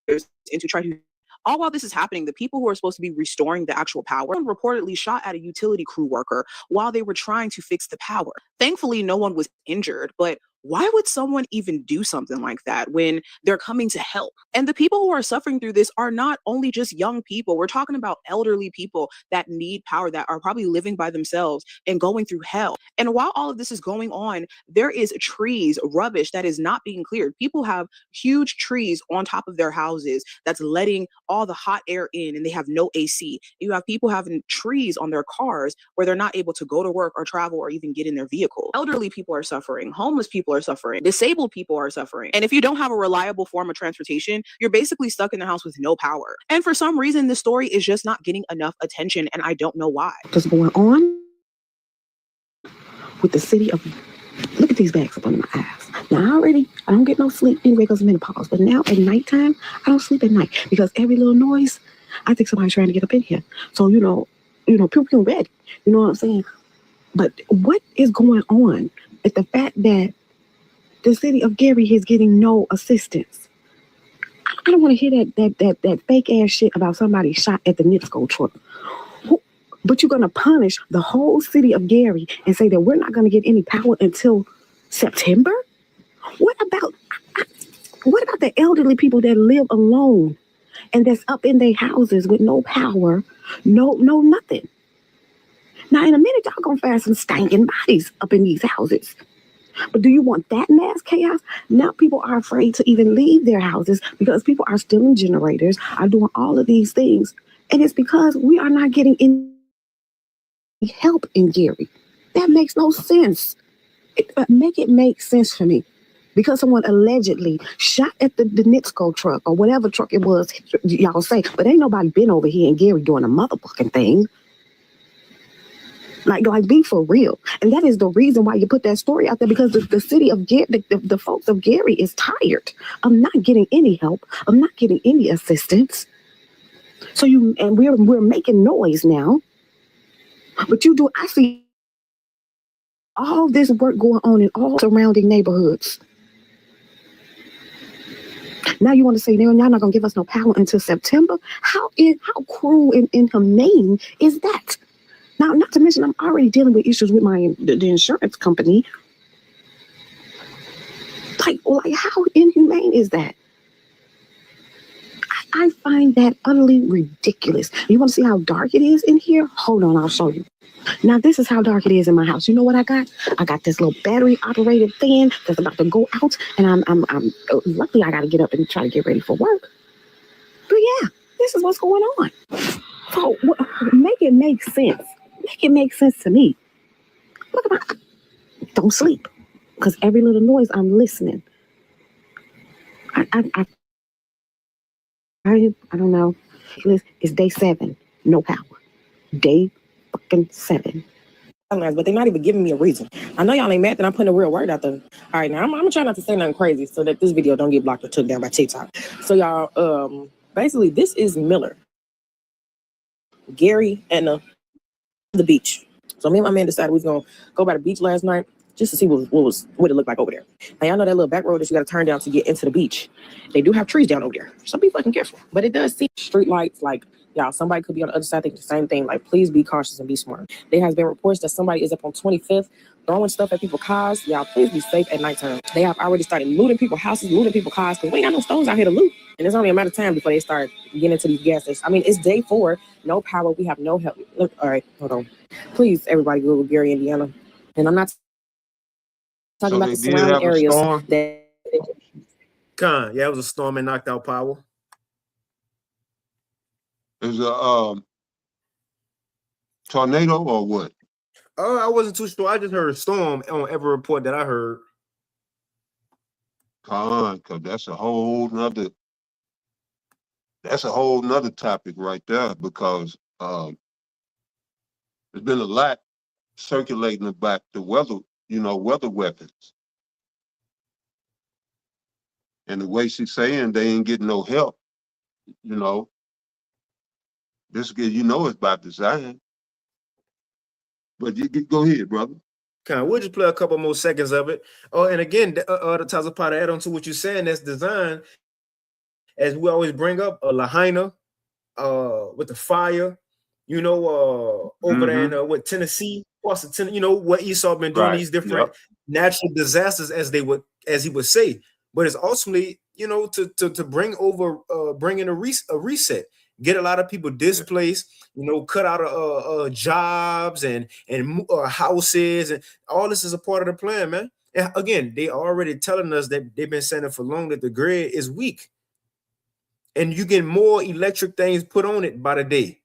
Speaker 12: and to try to. All while this is happening, the people who are supposed to be restoring the actual power reportedly shot at a utility crew worker while they were trying to fix the power. Thankfully, no one was injured, but why would someone even do something like that when they're coming to help? And the people who are suffering through this are not only just young people. We're talking about elderly people that need power, that are probably living by themselves and going through hell. And while all of this is going on, there is trees, rubbish that is not being cleared. People have huge trees on top of their houses that's letting all the hot air in, and they have no AC. You have people having trees on their cars where they're not able to go to work or travel or even get in their vehicle. Elderly people are suffering. Homeless people are suffering. Disabled people are suffering. And if you don't have a reliable form of transportation, you're basically stuck in the house with no power. And for some reason, this story is just not getting enough attention, and I don't know why.
Speaker 13: What's going on with the city of... Look at these bags up under my eyes. Now I don't get no sleep anyway because of menopause. But now at nighttime, I don't sleep at night because every little noise, I think somebody's trying to get up in here. So, people can ready. You know what I'm saying? But what is going on with the fact that the city of Gary is getting no assistance? I don't want to hear that fake ass shit about somebody shot at the NIPSCO truck. But you're going to punish the whole city of Gary and say that we're not going to get any power until September? What about the elderly people that live alone and that's up in their houses with no power, no nothing? Now, in a minute, y'all going to find some stinking bodies up in these houses. But do you want that mass chaos? Now people are afraid to even leave their houses because people are stealing generators, are doing all of these things. And it's because we are not getting any help in Gary. That makes no sense. Make it make sense for me. Because someone allegedly shot at the NIPSCO truck or whatever truck it was, y'all say, but ain't nobody been over here in Gary doing a motherfucking thing. Like be for real. And that is the reason why you put that story out there, because the city of Gary, the folks of Gary is tired of not getting any help, of not getting any assistance. So we're making noise now. But I see all this work going on in all surrounding neighborhoods. Now you want to say, y'all not going to give us no power until September? How cruel and inhumane is that? Now, not to mention, I'm already dealing with issues with the insurance company. Like how inhumane is that? I find that utterly ridiculous. You want to see how dark it is in here? Hold on, I'll show you. Now, this is how dark it is in my house. You know what I got? I got this little battery-operated fan that's about to go out, and I'm luckily I got to get up and try to get ready for work. But yeah, this is what's going on. So make it make sense. Make it make sense to me. Look at don't sleep, because every little noise I'm listening. I don't know. It's day 7, no power. Day fucking 7.
Speaker 14: But they're not even giving me a reason. I know y'all ain't mad that I'm putting a real word out there. All right, now I'm gonna try not to say nothing crazy so that this video don't get blocked or took down by TikTok. So y'all, basically this is Miller, Gary, and the beach. So me and my man decided we was gonna go by the beach last night. just to see what it looked like over there. Now, y'all know that little back road that you got to turn down to get into the beach. They do have trees down over there. So be fucking careful. But it does seem street lights, like, y'all, somebody could be on the other side thinking the same thing. Like, please be cautious and be smart. There has been reports that somebody is up on 25th throwing stuff at people's cars. Y'all, please be safe at nighttime. They have already started looting people's houses, looting people's cars, because we ain't got no stones out here to loot. And it's only a matter of time before they start getting into these gas stations. I mean, it's day 4, no power, we have no help. Look, all right, hold on. Please, everybody, Google Gary, Indiana. And I'm not talking about the surrounding areas.
Speaker 1: Yeah, it was a storm and knocked out power.
Speaker 2: Is a tornado or what?
Speaker 1: I wasn't too sure. I just heard a storm on every report that I heard.
Speaker 2: Because that's a whole nother topic right there, because there's been a lot circulating about the weather, weather weapons. And the way she's saying they ain't getting no help, this it's by design. But you go ahead, brother.
Speaker 1: We'll just play a couple more seconds of it. Oh, and again, the Tazapah, to add on to what you're saying, that's designed, as we always bring up, Lahaina, with the fire, over there in what Tennessee, what Esau been doing, these different natural disasters, as he would say. But it's ultimately, to bring in a reset, get a lot of people displaced, cut out of jobs and houses, and all this is a part of the plan, man. And again, they already telling us that they've been saying it for long, that the grid is weak, and you get more electric things put on it by the day.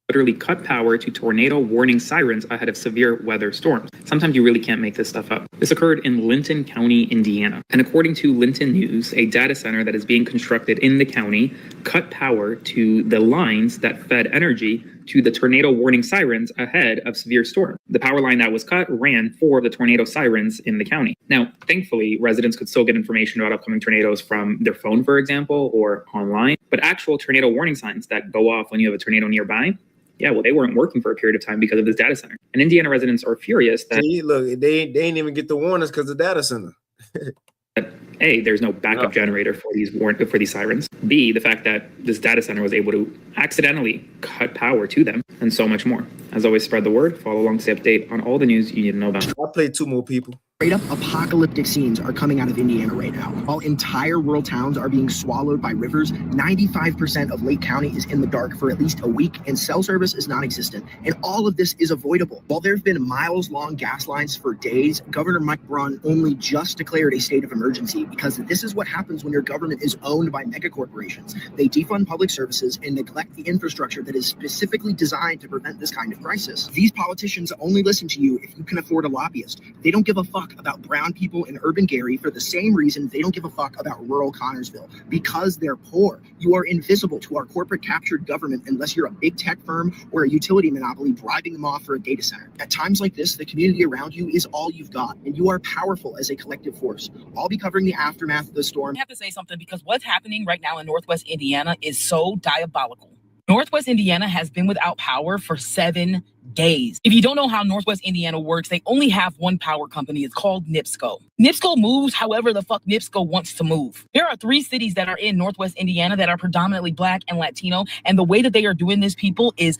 Speaker 15: Literally cut power to tornado warning sirens ahead of severe weather storms. Sometimes you really can't make this stuff up. This occurred in Linton County, Indiana. And according to Linton News, a data center that is being constructed in the county cut power to the lines that fed energy to the tornado warning sirens ahead of severe storm. The power line that was cut ran 4 of the tornado sirens in the county. Now, thankfully, residents could still get information about upcoming tornadoes from their phone, for example, or online. But actual tornado warning signs that go off when you have a tornado nearby, they weren't working for a period of time because of this data center. And Indiana residents are furious that
Speaker 1: they ain't even get the warnings because of the data center.
Speaker 15: A, there's no backup generator for these sirens. B, the fact that this data center was able to accidentally cut power to them, and so much more. As always, spread the word. Follow along to stay update on all the news you need to know about.
Speaker 1: I'll play 2 more people.
Speaker 16: Straight up apocalyptic scenes are coming out of Indiana right now. While entire rural towns are being swallowed by rivers, 95% of Lake County is in the dark for at least a week, and cell service is non-existent. And all of this is avoidable. While there have been miles-long gas lines for days, Governor Mike Braun only just declared a state of emergency, because this is what happens when your government is owned by megacorporations. They defund public services and neglect the infrastructure that is specifically designed to prevent this kind of crisis. These politicians only listen to you if you can afford a lobbyist. They don't give a fuck about brown people in urban Gary for the same reason they don't give a fuck about rural Connorsville, because they're poor. You are invisible to our corporate captured government unless you're a big tech firm or a utility monopoly bribing them off for a data center. At times like this, the community around you is all you've got, and you are powerful as a collective force. I'll be covering the aftermath of the storm.
Speaker 17: I have to say something, because what's happening right now in Northwest Indiana is so diabolical. Northwest Indiana has been without power for 7 days. If you don't know how Northwest Indiana works, they only have one power company. It's called NIPSCO. NIPSCO moves however the fuck NIPSCO wants to move. There are 3 cities that are in Northwest Indiana that are predominantly Black and Latino, and the way that they are doing this, people, is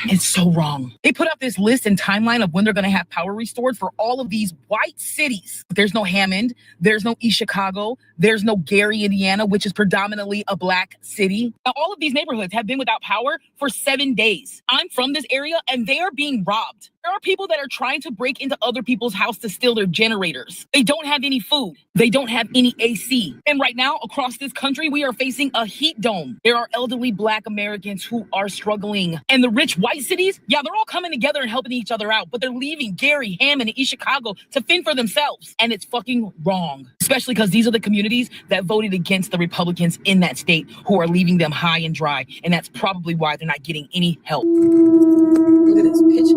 Speaker 17: it's so wrong. They put up this list and timeline of when they're going to have power restored for all of these white cities. There's no Hammond. There's no East Chicago. There's no Gary, Indiana, which is predominantly a Black city. Now, all of these neighborhoods have been without power for 7 days. I'm from this area, and they are being robbed. There are people that are trying to break into other people's house to steal their generators. They don't have any food. They don't have any AC. And right now, across this country, we are facing a heat dome. There are elderly Black Americans who are struggling. And the rich white cities, they're all coming together and helping each other out, but they're leaving Gary, Hammond, and East Chicago to fend for themselves. And it's fucking wrong, especially because these are the communities that voted against the Republicans in that state who are leaving them high and dry. And that's probably why they're not getting any help.
Speaker 18: Look at this pitch.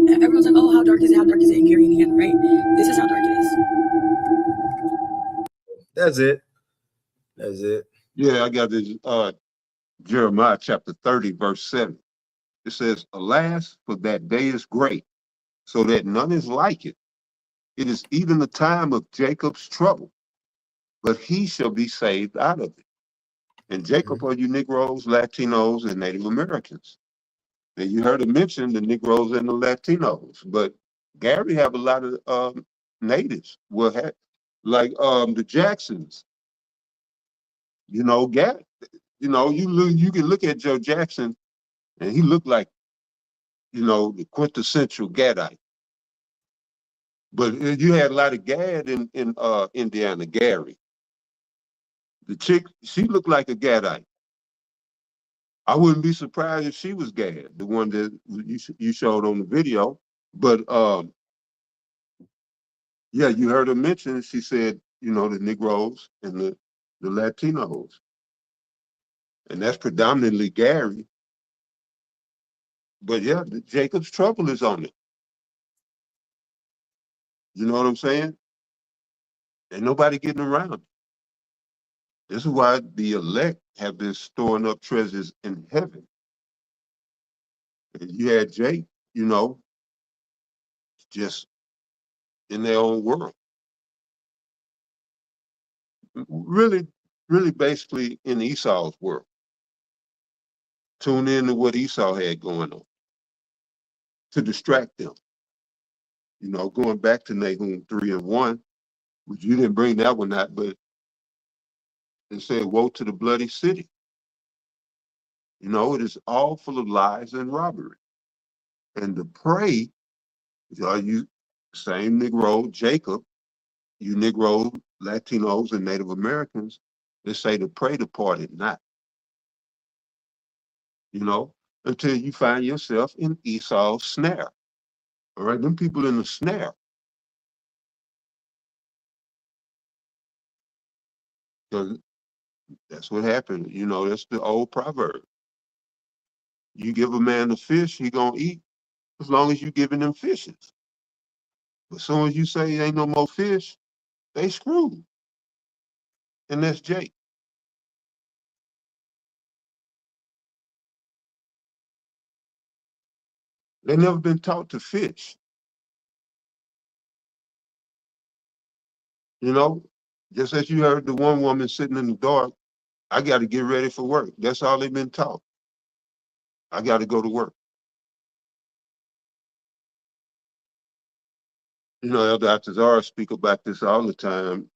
Speaker 18: Everyone's like, oh, how dark is it? How dark is it in Gary, Indiana, right? This is how dark it is.
Speaker 1: That's it.
Speaker 2: Yeah, I got this Jeremiah chapter 30, verse 7. It says, alas, for that day is great, so that none is like it. It is even the time of Jacob's trouble, but he shall be saved out of it. And Jacob are you Negroes, Latinos, and Native Americans. And you heard him mention the Negroes and the Latinos, but Gary have a lot of natives. Well, like the Jacksons. You know, Gary. You know, you can look at Joe Jackson, and he looked like, you know, the quintessential Gadite. But you had a lot of Gad in Indiana, Gary. The chick, she looked like a Gadite. I wouldn't be surprised if she was Gad, the one that you showed on the video. But yeah, you heard her mention, she said, you know, the Negroes and the Latinos. And that's predominantly Gary. But yeah, Jacob's trouble is on it. You know what I'm saying? Ain't nobody getting around it. This is why the elect have been storing up treasures in heaven. And you had Jake, you know, just in their own world. Really, really basically in Esau's world. Tune in to what Esau had going on to distract them. You know, going back to Nahum 3:1, which you didn't bring that one out, but it said, woe to the bloody city. You know, it is all full of lies and robbery. And the prey, you same Negro, Jacob, you Negro, Latinos, and Native Americans, they say the prey departed not. You know, until you find yourself in Esau's snare. All right, them people in the snare. Because that's what happened. You know, that's the old proverb. You give a man a fish, he gonna eat as long as you giving them fishes. But as soon as you say ain't no more fish, they screwed. And that's Jake. They never been taught to fish. You know, just as you heard the one woman sitting in the dark, I got to get ready for work. That's all they've been taught. I got to go to work. You know, Elder Atazara speak about this all the time.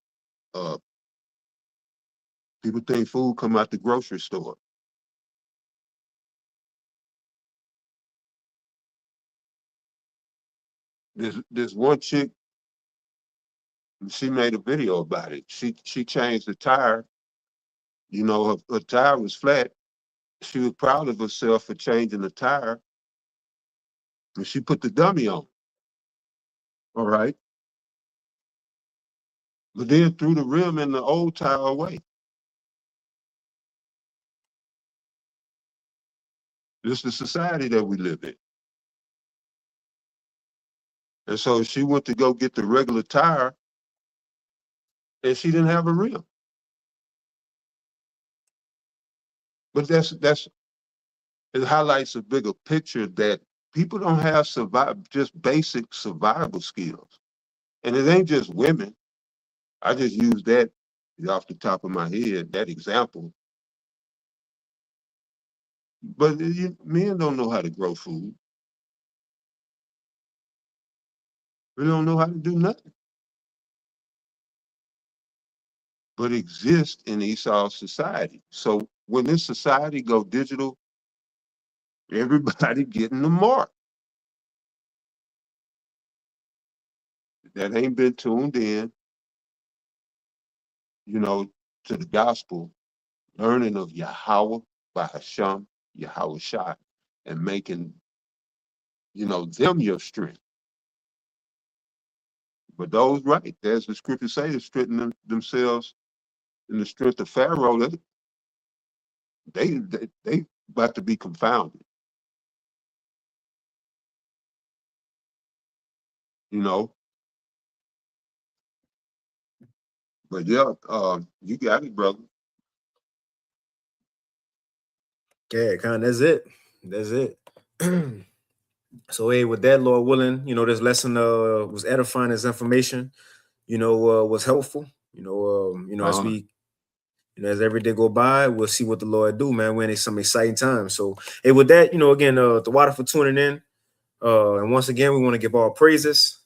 Speaker 2: People think food come out the grocery store. There's one chick, she made a video about it. She changed the tire. You know, her tire was flat. She was proud of herself for changing the tire. And she put the dummy on. All right. But then threw the rim and the old tire away. This is the society that we live in. And so she went to go get the regular tire, and she didn't have a rim. But it highlights a bigger picture that people don't have just basic survival skills. And it ain't just women. I just use that off the top of my head, that example. But men don't know how to grow food. We don't know how to do nothing. But exist in Esau's society. So when this society go digital, everybody getting the mark. That ain't been tuned in, you know, to the gospel, learning of Yahweh by Hashem, Yahweh Shai, and making, you know, them your strength. But those, right, as the scripture say, to strengthen themselves in the strength of Pharaoh, they about to be confounded. You know. But yeah, you got it, brother.
Speaker 1: Yeah, that's it. That's it. So hey, with that, Lord willing, this lesson was edifying, this information, was helpful. As we as every day go by, we'll see what the Lord do, man. We're in some exciting times. So hey, with that, again, the water for tuning in. And once again, we want to give all praises,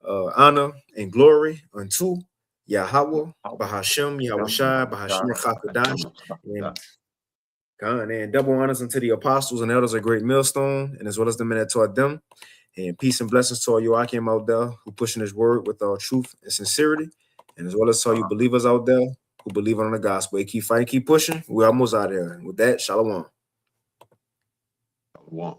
Speaker 1: honor, and glory unto Yahweh, Bahashem, Yahushai, Bahashim Chakodash, and double honors unto the apostles and elders of Great Millstone, and as well as the men that taught them. And peace and blessings to all you Akim out there who pushing his word with all truth and sincerity, and as well as to all you believers out there who believe on the gospel. Keep fighting, keep pushing. We're almost out there. With that, shalom.
Speaker 2: Shalom.